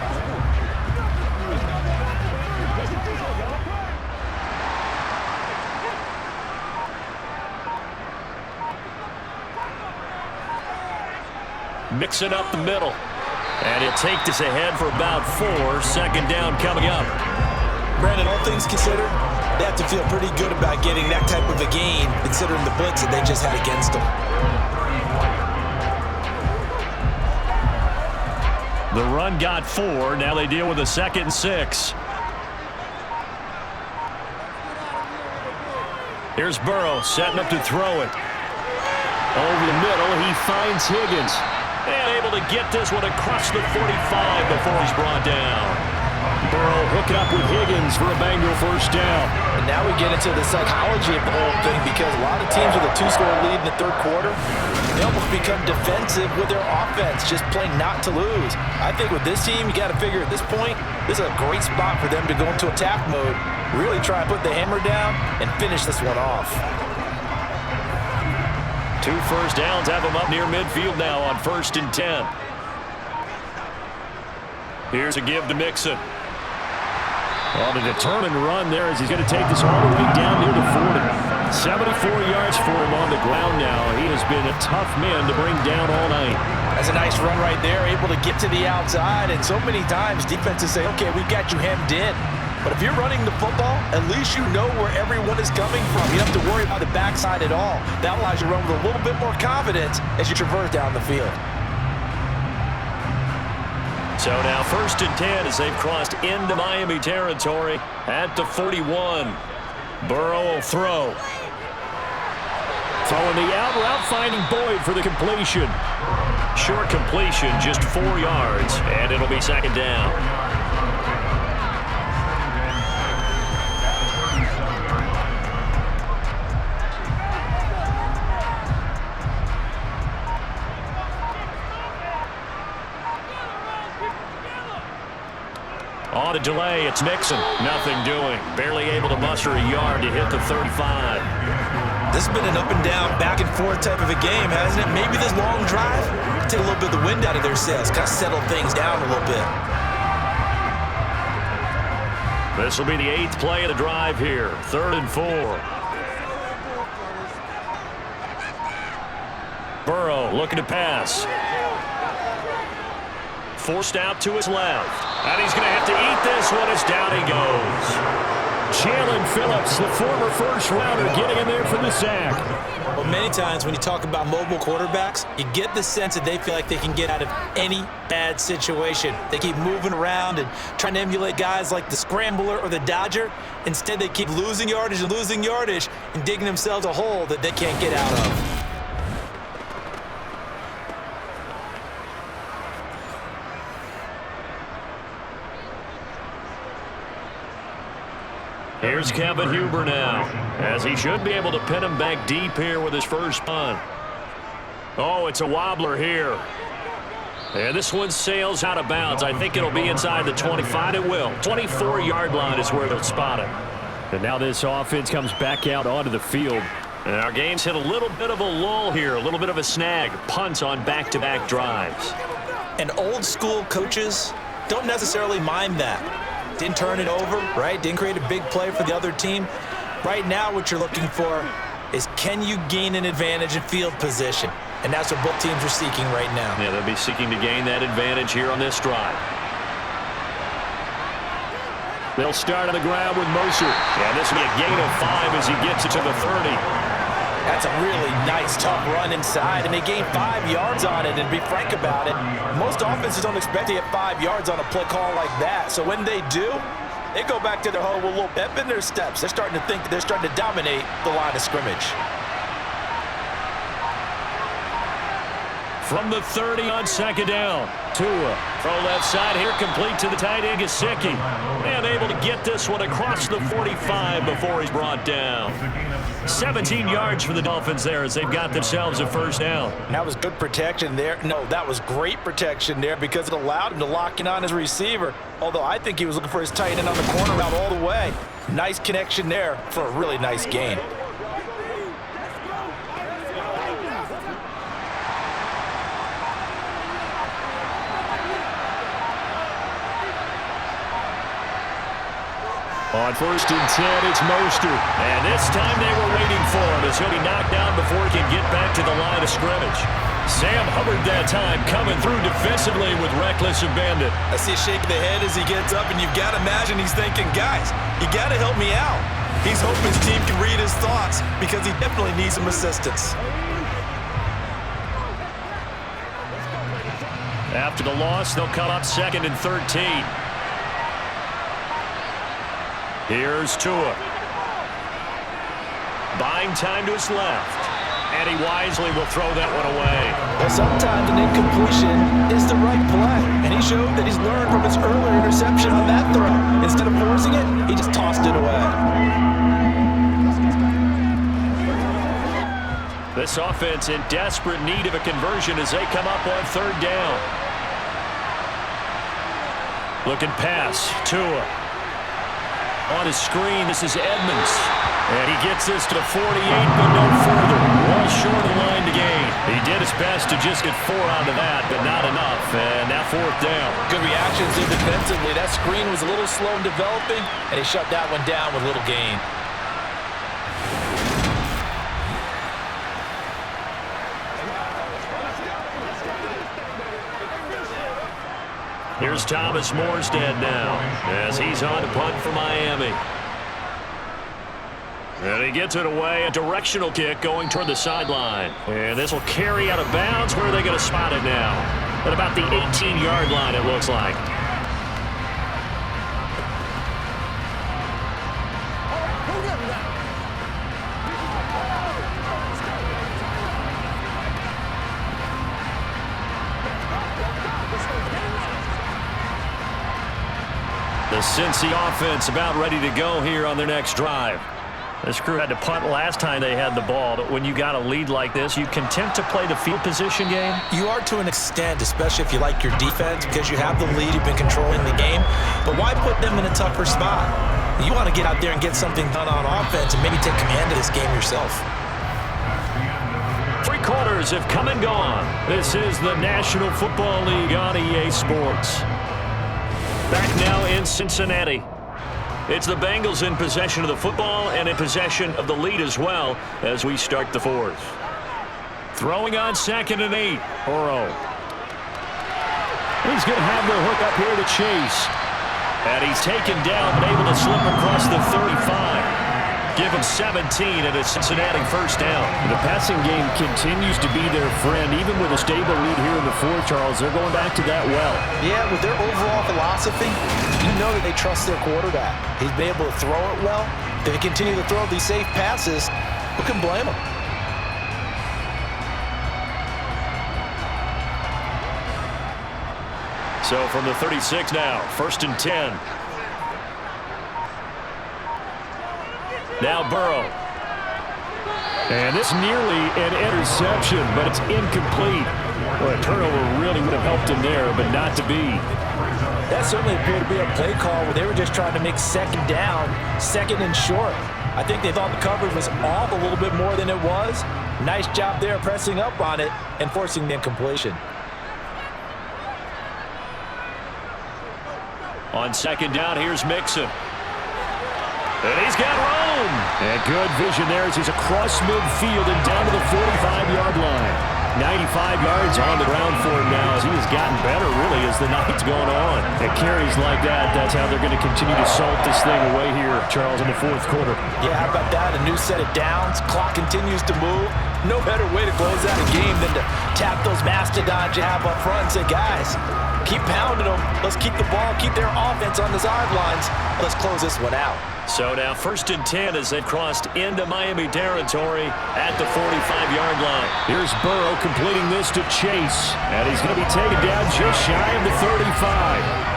Mixing up the middle. And he'll take this ahead for about 4. 2nd down coming up. Brandon, all things considered, they have to feel pretty good about getting that type of a gain, considering the blitz that they just had against them. The run got 4. Now they deal with a 2nd and 6. Here's Burrow setting up to throw it. Over the middle, he finds Higgins. And able to get this one across the 45 before he's brought down. Burrow hooking up with Higgins for a Bengal first down. And now we get into the psychology of the whole thing, because a lot of teams with a 2-score lead in the 3rd quarter, they almost become defensive with their offense, just playing not to lose. I think with this team, you got to figure at this point, this is a great spot for them to go into attack mode, really try and put the hammer down and finish this one off. 2 first downs have him up near midfield now on 1st and 10. Here's a give to Mixon. On a determined run there as he's going to take this all the way down near the 40. 74 yards for him on the ground now. He has been a tough man to bring down all night. That's a nice run right there, able to get to the outside. And so many times defenses say, okay, we got you hemmed in. But if you're running the football, at least you know where everyone is coming from. You don't have to worry about the backside at all. That allows you to run with a little bit more confidence as you traverse down the field. So now 1st and 10 as they've crossed into Miami territory at the 41. Burrow will throw. Throwing the out route, finding Boyd for the completion. Short completion, just 4 yards, and it'll be 2nd down. On a delay, it's Mixon. Nothing doing. Barely able to muster a yard to hit the 35. This has been an up and down, back and forth type of a game, hasn't it? Maybe this long drive take a little bit of the wind out of their sails, kind of settle things down a little bit. This will be the 8th play of the drive here. 3rd and 4. Burrow looking to pass. Forced out to his left. And he's going to have to eat this one as down he goes. Jalen Phillips, the former first-rounder, getting in there for the sack. Well, many times when you talk about mobile quarterbacks, you get the sense that they feel like they can get out of any bad situation. They keep moving around and trying to emulate guys like the Scrambler or the Dodger. Instead, they keep losing yardage and digging themselves a hole that they can't get out of. Here's Kevin Huber now, as he should be able to pin him back deep here with his first punt. Oh, it's a wobbler here. And this one sails out of bounds. I think it'll be inside the 25. It will. 24-yard line is where they'll spot it. And now this offense comes back out onto the field. And our game's hit a little bit of a lull here, a little bit of a snag. Punts on back-to-back drives. And old-school coaches don't necessarily mind that. Didn't turn it over, right? Didn't create a big play for the other team. Right now, what you're looking for is, can you gain an advantage in field position? And that's what both teams are seeking right now. Yeah, they'll be seeking to gain that advantage here on this drive. They'll start on the ground with Mercer. Yeah, this will be a gain of 5 as he gets it to the 30. That's a really nice, tough run inside, and they gain 5 yards on it. And to be frank about it, most offenses don't expect to get 5 yards on a play call like that. So when they do, they go back to their huddle with a little pep in their steps. They're starting to think that they're starting to dominate the line of scrimmage. From the 30 on 2nd down. Tua from left side here, complete to the tight end, Gesicki. And able to get this one across the 45 before he's brought down. 17 yards for the Dolphins there as they've got themselves a first down. That was good protection there. No, that was great protection there because it allowed him to lock in on his receiver. Although I think he was looking for his tight end on the corner route all the way. Nice connection there for a really nice gain. On 1st and 10, it's Mostert. And this time they were waiting for him as he'll be knocked down before he can get back to the line of scrimmage. Sam Hubbard that time coming through defensively with reckless abandon. I see a shake of the head as he gets up, and you've got to imagine he's thinking, guys, you got to help me out. He's hoping his team can read his thoughts because he definitely needs some assistance. After the loss, they'll come up 2nd and 13. Here's Tua. Buying time to his left. And he wisely will throw that one away. Well, sometimes an incompletion is the right play. And he showed that he's learned from his earlier interception on that throw. Instead of forcing it, he just tossed it away. This offense in desperate need of a conversion as they come up on 3rd down. Looking pass. Tua. On his screen, this is Edmonds. And he gets this to the 48, but no further. Well short of the line to gain. He did his best to just get 4 out of that, but not enough. And now 4th down. Good reactions there defensively. That screen was a little slow in developing, and he shut that one down with a little gain. Here's Thomas Morstead now as he's on to punt for Miami. And he gets it away, a directional kick going toward the sideline. And this will carry out of bounds. Where are they going to spot it now? At about the 18-yard line, it looks like. The Cincy offense about ready to go here on their next drive. This crew had to punt last time they had the ball, but when you got a lead like this, you content to play the field position game? You are to an extent, especially if you like your defense, because you have the lead, you've been controlling the game. But why put them in a tougher spot? You want to get out there and get something done on offense and maybe take command of this game yourself. 3 quarters have come and gone. This is the National Football League on EA Sports. Back now in Cincinnati. It's the Bengals in possession of the football and in possession of the lead as well as we start the 4th. Throwing on 2nd and 8. Burrow. He's going to have the hook up here to Chase. And he's taken down but able to slip across the 35. Give him 17 and a Cincinnati first down. The passing game continues to be their friend. Even with a stable lead here in the 4th, Charles, they're going back to that well. Yeah, with their overall philosophy, you know that they trust their quarterback. He's been able to throw it well. If they continue to throw these safe passes, who can blame them? So from the 36 now, 1st and 10. Now Burrow. And it's nearly an interception, but it's incomplete. Well, a turnover really would have helped him there, but not to be. That certainly appeared to be a play call where they were just trying to make 2nd down, 2nd and short. I think they thought the coverage was off a little bit more than it was. Nice job there pressing up on it and forcing the incompletion. On 2nd down, here's Mixon. And he's got room. And good vision there as he's across midfield and down to the 45-yard line. 95 yards on the ground for him now as he has gotten better, really, as the night's going on. And carries like that, that's how they're going to continue to salt this thing away here, Charles, in the 4th quarter. Yeah, how about that? A new set of downs. Clock continues to move. No better way to close out a game than to tap those mastodons you have up front and say, guys, keep pounding them. Let's keep the ball, keep their offense on the sidelines. Let's close this one out. So now 1st and 10 as they crossed into Miami territory at the 45-yard line. Here's Burrow completing this to Chase. And he's going to be taken down just shy of the 35.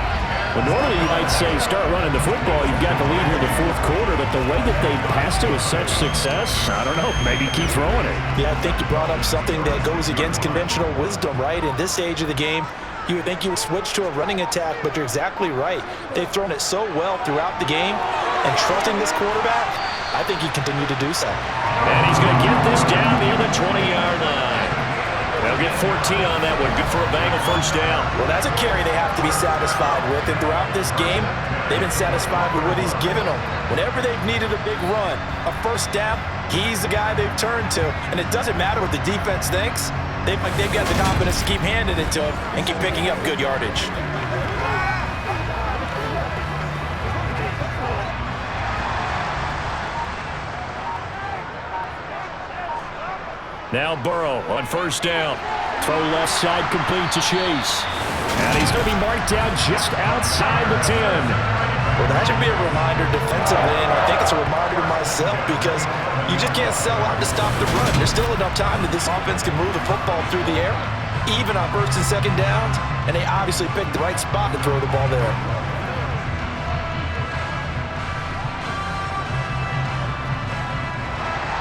Well, normally you might say start running the football. You've got the lead here in the 4th quarter, but the way that they passed it with such success, I don't know, maybe keep throwing it. Yeah, I think you brought up something that goes against conventional wisdom, right? In this age of the game, you would think you would switch to a running attack, but you're exactly right. They've thrown it so well throughout the game, and trusting this quarterback, I think he continued to do so. And he's going to get this down near the 20-yard line. They'll get 14 on that one. Good for a Bengal first down. Well, that's a carry they have to be satisfied with, and throughout this game, they've been satisfied with what he's given them. Whenever they've needed a big run, a first down, he's the guy they've turned to, and it doesn't matter what the defense thinks. They've got the confidence to keep handing it to him and keep picking up good yardage. Now Burrow on 1st down. Throw left side complete to Chase. And he's going to be marked down just outside the 10. Well, that should be a reminder defensively, and I think it's a reminder to myself because you just can't sell out to stop the run. There's still enough time that this offense can move the football through the air, even on 1st and 2nd downs, and they obviously picked the right spot to throw the ball there.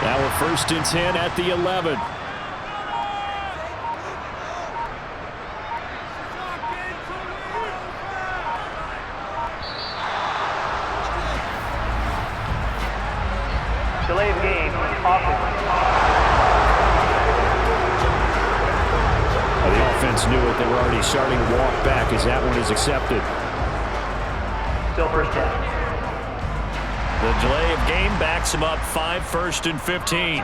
Now we're 1st and 10 at the 11. Delay of game, offense. The offense knew it. They were already starting to walk back as that one is accepted. Still 1st down. The delay of game backs him up 5 1st and 15.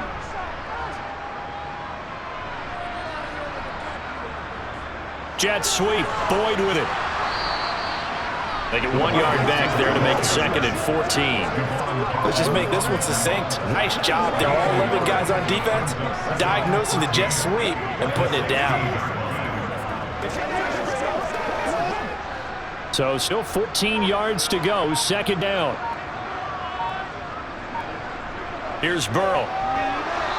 Jet sweep. Boyd with it. They get 1 yard back there to make it 2nd and 14. Let's just make this one succinct. Nice job there. All 11 guys on defense diagnosing the jet sweep and putting it down. So still 14 yards to go. 2nd down. Here's Burrow.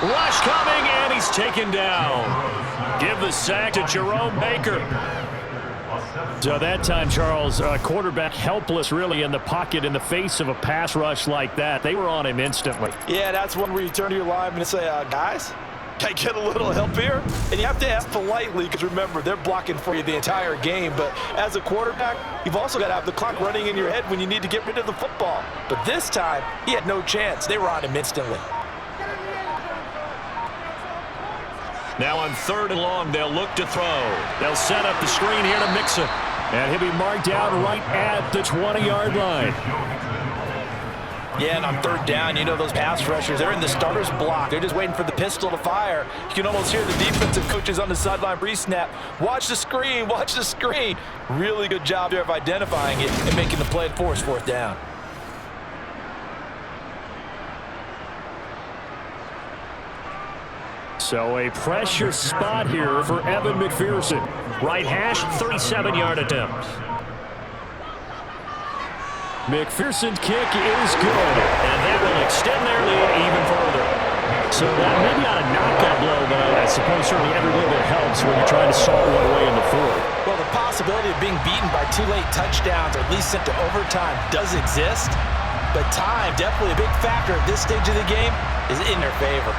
Rush coming, and he's taken down. Give the sack to Jerome Baker. So that time, Charles, quarterback helpless really in the pocket in the face of a pass rush like that. They were on him instantly. Yeah, that's one where you turn to your lineman and say, guys, can I get a little help here? And you have to ask politely because, remember, they're blocking for you the entire game. But as a quarterback, you've also got to have the clock running in your head when you need to get rid of the football. But this time, he had no chance. They were on him instantly. Now on 3rd and long, they'll look to throw. They'll set up the screen here to Mixon. And he'll be marked down right at the 20-yard line. Yeah, and on 3rd down, you know those pass rushers, they're in the starter's block. They're just waiting for the pistol to fire. You can almost hear the defensive coaches on the sideline pre-snap. Watch the screen, watch the screen. Really good job there of identifying it and making the play for us 4th down. So a pressure spot here for Evan McPherson. Right hash, 37-yard attempt. McPherson's kick is good. And that will extend their lead even further. So that maybe not a knockout blow, but I suppose certainly every little bit helps when you're trying to saw one away in the 4th. Well, the possibility of being beaten by 2 late touchdowns, or at least sent to overtime, does exist. But time, definitely a big factor at this stage of the game, is in their favor.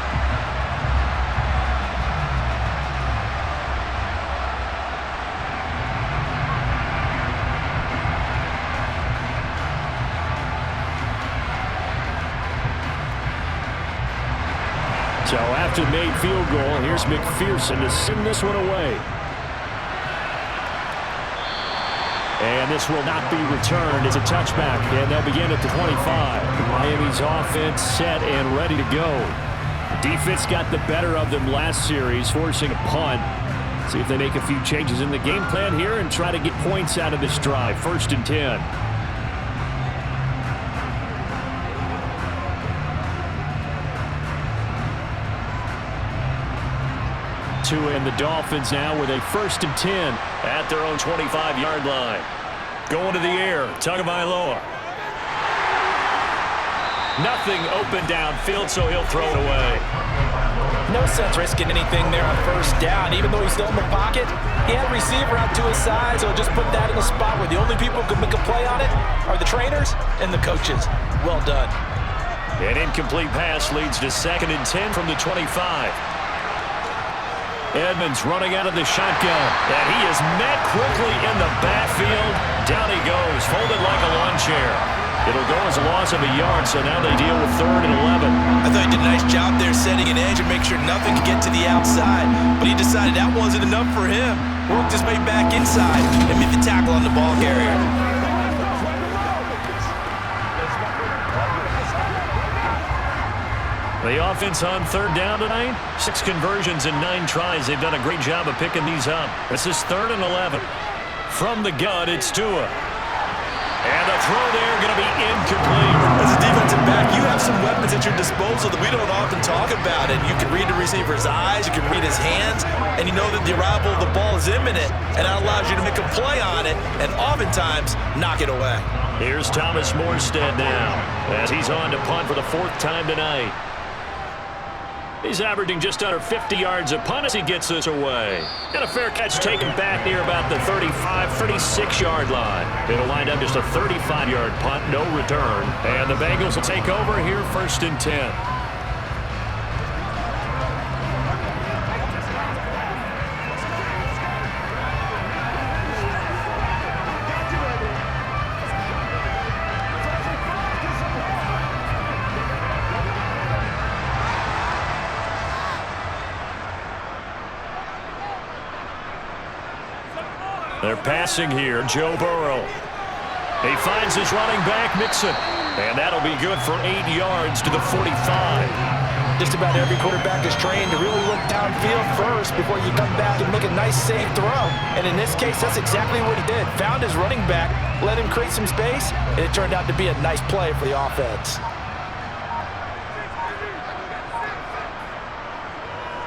So after the made field goal, here's McPherson to send this one away. And this will not be returned. It's a touchback, and they'll begin at the 25. Miami's offense set and ready to go. Defense got the better of them last series, forcing a punt. See if they make a few changes in the game plan here and try to get points out of this drive. 1st and 10. And the Dolphins now with a 1st and 10 at their own 25-yard line. Going to the air, Tagovailoa. Nothing open downfield, so he'll throw it away. No sense risking anything there on 1st down. Even though he's still in the pocket, he had a receiver out to his side, so just put that in a spot where the only people who can make a play on it are the trainers and the coaches. Well done. An incomplete pass leads to 2nd and 10 from the 25. Edmonds running out of the shotgun. And he is met quickly in the backfield. Down he goes, folded like a lawn chair. It'll go as a loss of a yard, so now they deal with 3rd and 11. I thought he did a nice job there setting an edge and make sure nothing could get to the outside. But he decided that wasn't enough for him. Worked his way back inside and made the tackle on the ball carrier. The offense on 3rd down tonight, 6 conversions in 9 tries. They've done a great job of picking these up. This is 3rd and 11. From the gun, it's Tua. And the throw there going to be incomplete. As a defensive back, you have some weapons at your disposal that we don't often talk about. And you can read the receiver's eyes, you can read his hands, and you know that the arrival of the ball is imminent. And that allows you to make a play on it and oftentimes knock it away. Here's Thomas Morstead now as he's on to punt for the 4th time tonight. He's averaging just under 50 yards a punt as he gets this away. And a fair catch taken back near about the 35, 36-yard line. It'll wind up just a 35-yard punt, no return. And the Bengals will take over here 1st and 10. They're passing here. Joe Burrow. He finds his running back, Mixon. And that'll be good for 8 yards to the 45. Just about every quarterback is trained to really look downfield first before you come back and make a nice, safe throw. And in this case, that's exactly what he did. Found his running back, let him create some space, and it turned out to be a nice play for the offense.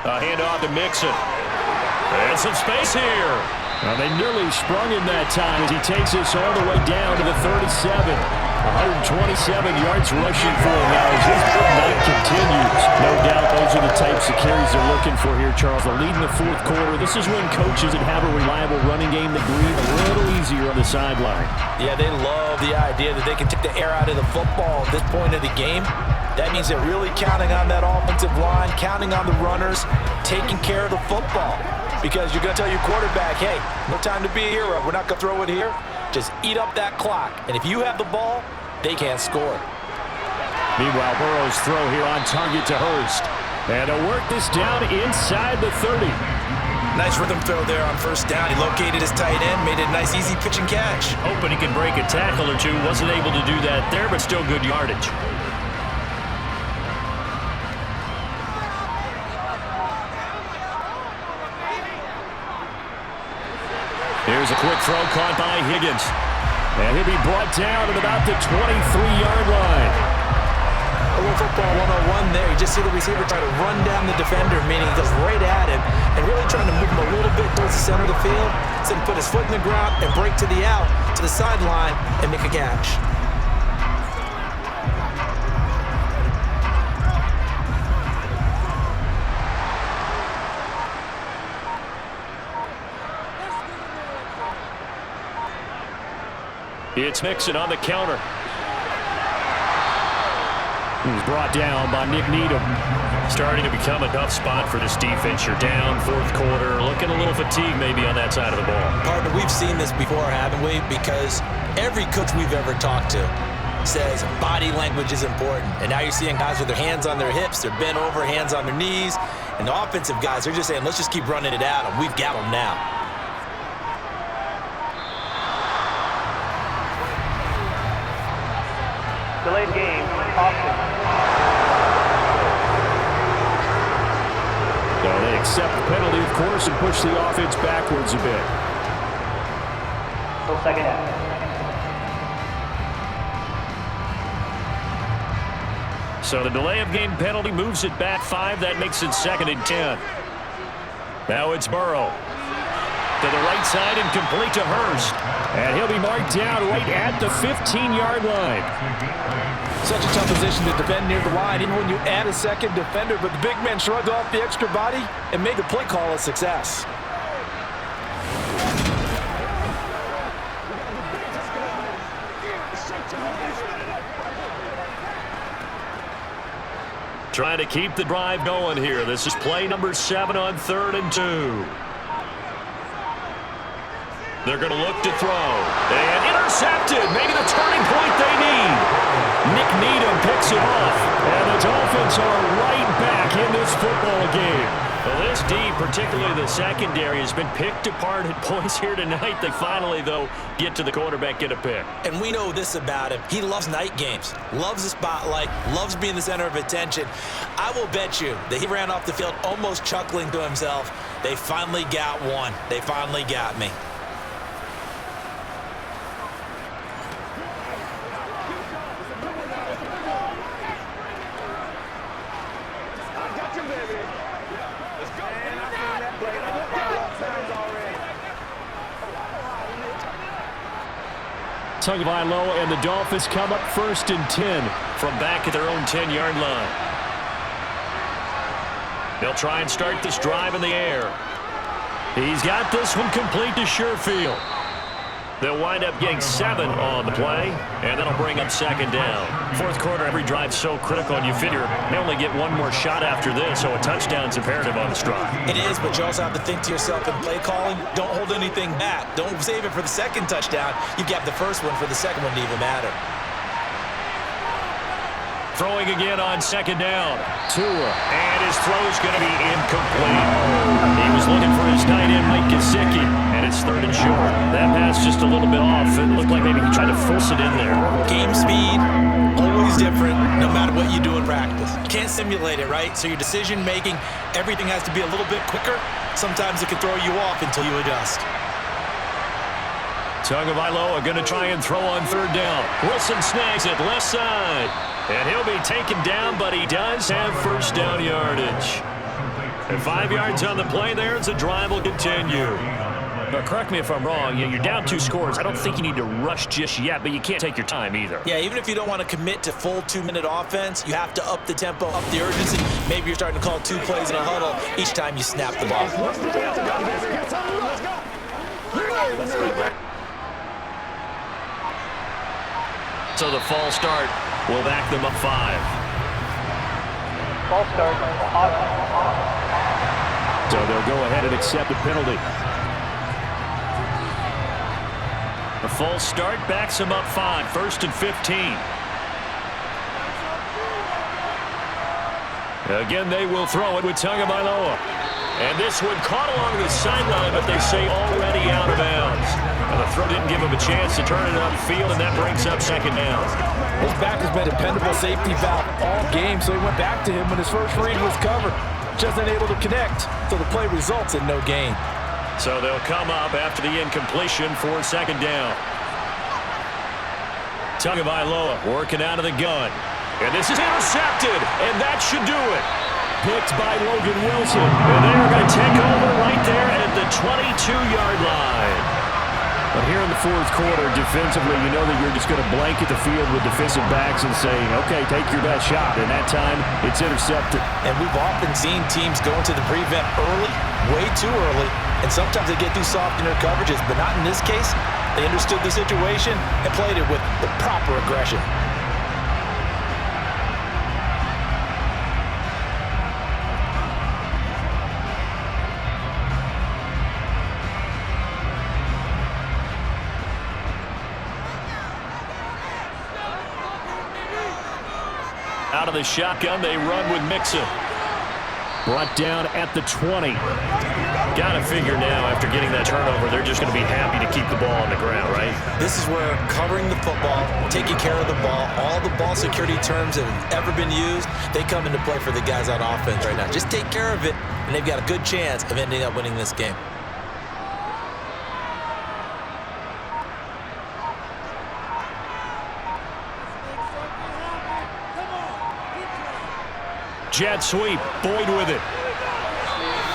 A handoff to Mixon. And some space here. Well, they nearly sprung him that time as he takes us all the way down to the 37. 127 yards rushing for him now as his good night continues. No doubt those are the types of carries they're looking for here, Charles. The lead in the fourth quarter. This is when coaches that have a reliable running game that breathe a little easier on the sideline. Yeah, they love the idea that they can take the air out of the football at this point of the game. That means they're really counting on that offensive line, counting on the runners, taking care of the football. Because you're going to tell your quarterback, hey, no time to be a hero. We're not going to throw it here. Just eat up that clock. And if you have the ball, they can't score. Meanwhile, Burrow's throw here on target to Hurst. And to work this down inside the 30. Nice rhythm throw there on first down. He located his tight end, made it a nice, easy pitch and catch. Hoping he can break a tackle or two. Wasn't able to do that there, but still good yardage. Here's a quick throw caught by Higgins. And he'll be brought down at about the 23-yard line. A little football 101 there. You just see the receiver try to run down the defender, meaning he goes right at him and really trying to move him a little bit towards the center of the field. So he put his foot in the ground and break to the out, to the sideline, and make a catch. It's Mixon on the counter. He's brought down by Nick Needham. Starting to become a tough spot for this defense. You're down fourth quarter. Looking a little fatigue maybe on that side of the ball. Partner, we've seen this before, haven't we? Because every coach we've ever talked to says body language is important. And now you're seeing guys with their hands on their hips, they're bent over, hands on their knees. And the offensive guys, they're just saying, let's just keep running it at them. We've got them now. Delayed game, Austin. So they accept the penalty, of course, and push the offense backwards a bit. Till second half. So the delay of game penalty moves it back 5. That makes it 2nd and 10. Now it's Burrow. To the right side and complete to Hurst. And he'll be marked down right at the 15-yard line. Such a tough position to defend near the line, even when you add a second defender. But the big man shrugged off the extra body and made the play call a success. Trying to keep the drive going here. This is play number 7 on 3rd and 2. They're going to look to throw. And intercepted. Maybe the turning point they need. Nick Needham picks it off. And the Dolphins are right back in this football game. Well, this D, particularly the secondary, has been picked apart at points here tonight. They finally, though, get to the quarterback, get a pick. And we know this about him. He loves night games, loves the spotlight, loves being the center of attention. I will bet you that he ran off the field almost chuckling to himself. They finally got one. They finally got me. Tongue line low, and the Dolphins come up 1st and 10. From back at their own 10-yard line. They'll try and start this drive in the air. He's got this one complete to Sherfield. They'll wind up getting 7 on the play, and that'll bring up 2nd down. Fourth quarter, every drive's so critical, and you figure they only get one more shot after this, so a touchdown's imperative on this drive. It is, but you also have to think to yourself in play calling, don't hold anything back. Don't save it for the second touchdown. You got the first one for the second one to even matter. throwing again on second down. Tua. And his throw's going to be incomplete. He was looking for his tight end, Mike Gesicki, and it's third and short. That pass just a little bit off. It looked like maybe he tried to force it in there. Game speed, always different, no matter what you do in practice. You can't simulate it, right? So your decision-making, everything has to be a little bit quicker. Sometimes it can throw you off until you adjust. Tagovailoa going to try and throw on third down. Wilson snags it left side. And he'll be taken down, but he does have first down yardage. And 5 yards on the play there as the drive will continue. But correct me if I'm wrong, you're down 2 scores. I don't think you need to rush just yet, but you can't take your time either. Yeah, even if you don't want to commit to full 2-minute offense, you have to up the tempo, up the urgency. Maybe you're starting to call 2 plays in a huddle each time you snap the ball. So the false start will back them up 5. False start. So they'll go ahead and accept the penalty. The false start backs them up 5. First and 15. Again, they will throw it with Tagovailoa. And this one caught along the sideline, but they say already out of bounds. And the throw didn't give him a chance to turn it upfield, and that brings up second down. His back has been a dependable safety valve all game, so he went back to him when his first read was covered. Just unable to connect, so the play results in no gain. So they'll come up after the incompletion for second down. Tagovailoa working out of the gun. And this is intercepted, and that should do it. Picked by Logan Wilson. And they're going to take over right there at the 22-yard line. But here in the fourth quarter, defensively, you know that you're just going to blanket the field with defensive backs and say, okay, take your best shot. And that time, it's intercepted. And we've often seen teams go into the prevent early, way too early, and sometimes they get too soft in their coverages, but not in this case. They understood the situation and played it with the proper aggression. Out of the shotgun, they run with Mixon. Brought down at the 20. Got to figure now, after getting that turnover, they're just going to be happy to keep the ball on the ground, right? This is where covering the football, taking care of the ball, all the ball security terms that have ever been used, they come into play for the guys on offense right now. Just take care of it, and they've got a good chance of ending up winning this game. Jet sweep, Boyd with it.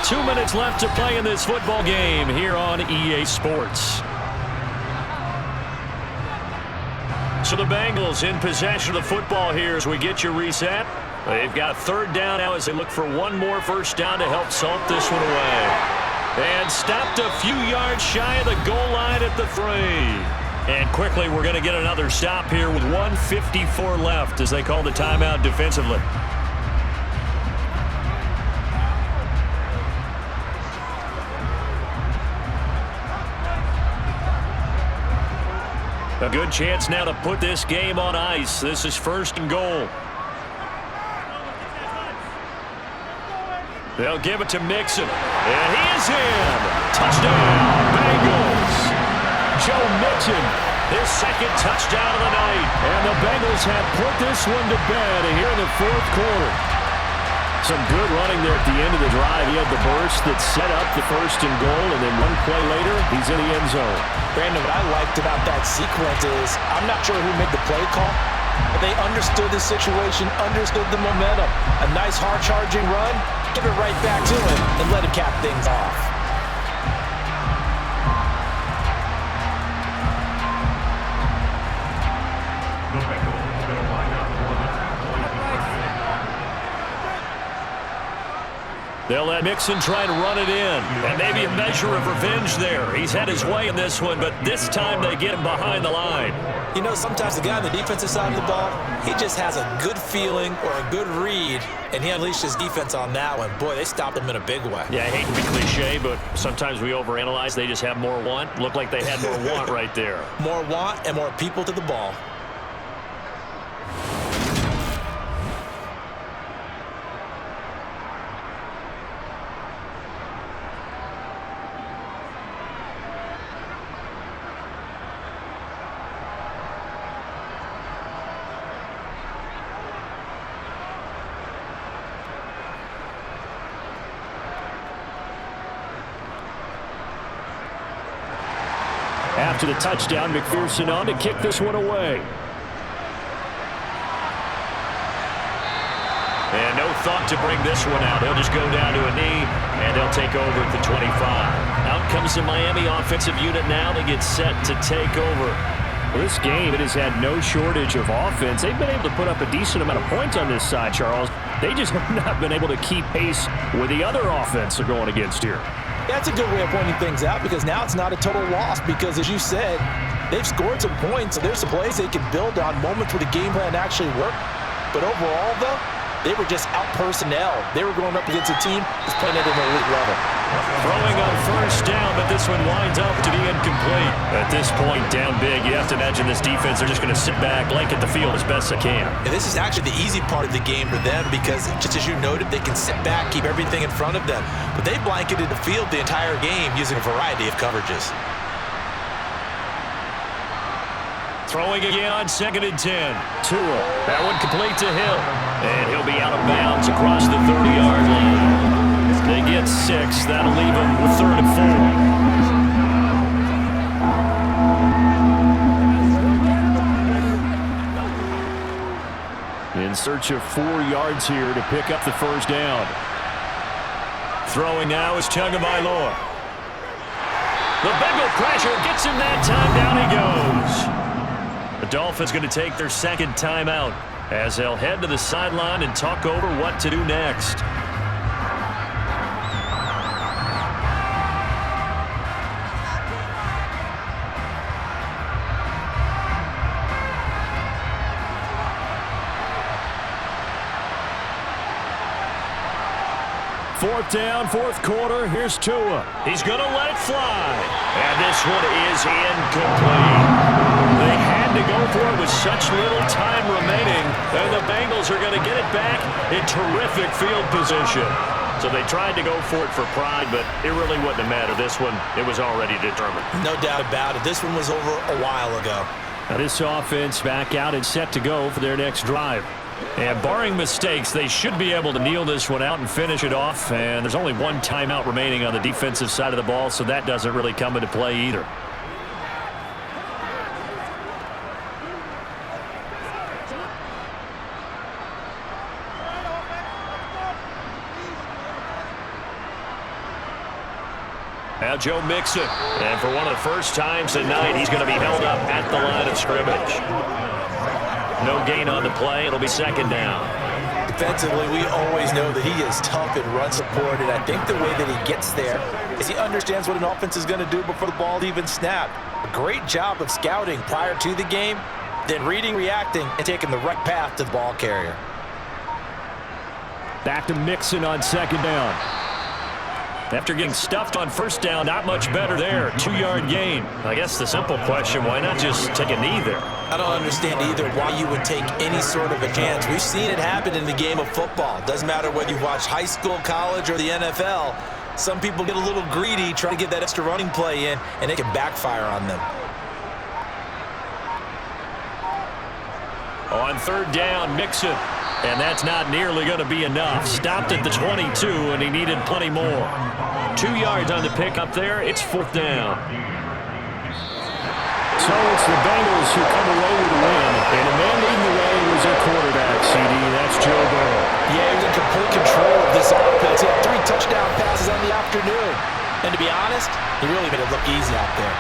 2 minutes left to play in this football game here on EA Sports. So the Bengals in possession of the football here as we get your reset. They've got third down now as they look for one more first down to help salt this one away. And stopped a few yards shy of the goal line at the 3. And quickly we're going to get another stop here with 1:54 left as they call the timeout defensively. A good chance now to put this game on ice. This is first and goal. They'll give it to Mixon. And he is in. Touchdown, Bengals. Joe Mixon, his second touchdown of the night. And the Bengals have put this one to bed here in the fourth quarter. Some good running there at the end of the drive. He had the burst that set up the first and goal, and then one play later, he's in the end zone. Brandon, what I liked about that sequence is I'm not sure who made the play call, but they understood the situation, understood the momentum. A nice hard-charging run, give it right back to him, and let him cap things off. They'll let Mixon try to run it in. And maybe a measure of revenge there. He's had his way in this one, but this time they get him behind the line. You know, sometimes the guy on the defensive side of the ball, he just has a good feeling or a good read, and he unleashed his defense on that one. Boy, they stopped him in a big way. Yeah, I hate to be cliche, but sometimes we overanalyze. They just have more want. Looked like they had more want right there. More want and more people to the ball. After the touchdown, McPherson on to kick this one away. And no thought to bring this one out. He'll just go down to a knee, and they'll take over at the 25. Out comes the Miami offensive unit now to get set to take over. Well, this game, it has had no shortage of offense. They've been able to put up a decent amount of points on this side, Charles. They just have not been able to keep pace with the other offense they're going against here. That's a good way of pointing things out because now it's not a total loss because, as you said, they've scored some points. So there's some plays they can build on, moments where the game plan actually worked. But overall, though, they were just out-personnel. They were going up against a team that's playing at an elite level. Throwing on first down, but this one winds up to be incomplete. At this point, down big, you have to imagine this defense, they're just going to sit back, blanket the field as best they can. And this is actually the easy part of the game for them because, just as you noted, they can sit back, keep everything in front of them. But they blanketed the field the entire game using a variety of coverages. Throwing again on 2nd and 10. Tua. That one complete to Hill. And he'll be out of bounds across the 30-yard line. They get 6. That'll leave them with 3rd and 4. In search of 4 yards here to pick up the first down. Throwing now is Tagovailoa. The Bengal pressure gets him that time. Down he goes. The Dolphins going to take their second timeout as they'll head to the sideline and talk over what to do next. Fourth down, fourth quarter. Here's Tua. He's going to let it fly. And this one is incomplete. They had to go for it with such little time remaining, and the Bengals are going to get it back in terrific field position. So they tried to go for it for pride, but it really wouldn't have mattered. This one, it was already determined. No doubt about it. This one was over a while ago. Now this offense back out and set to go for their next drive. And barring mistakes, they should be able to kneel this one out and finish it off. And there's only one timeout remaining on the defensive side of the ball, so that doesn't really come into play either. Now Joe Mixon, and for one of the first times tonight, he's going to be held up at the line of scrimmage. No gain on the play. It'll be 2nd down. Defensively, we always know that he is tough in run support, and I think the way that he gets there is he understands what an offense is going to do before the ball even snapped. A great job of scouting prior to the game, then reading, reacting, and taking the right path to the ball carrier. Back to Mixon on 2nd down. After getting stuffed on first down, not much better there. 2-yard gain. I guess the simple question, why not just take a knee there? I don't understand either why you would take any sort of a chance. We've seen it happen in the game of football. Doesn't matter whether you watch high school, college, or the NFL. Some people get a little greedy, try to get that extra running play in, and it can backfire on them. On 3rd down, Mixon. And that's not nearly going to be enough. Stopped at the 22, and he needed plenty more. 2 yards on the pick up there. It's 4th down. So it's the Bengals who come away with the win. And the man leading the way was their quarterback, CD. That's Joe Burrow. Yeah, he was in complete control of this offense. He had 3 touchdown passes on the afternoon. And to be honest, he really made it look easy out there.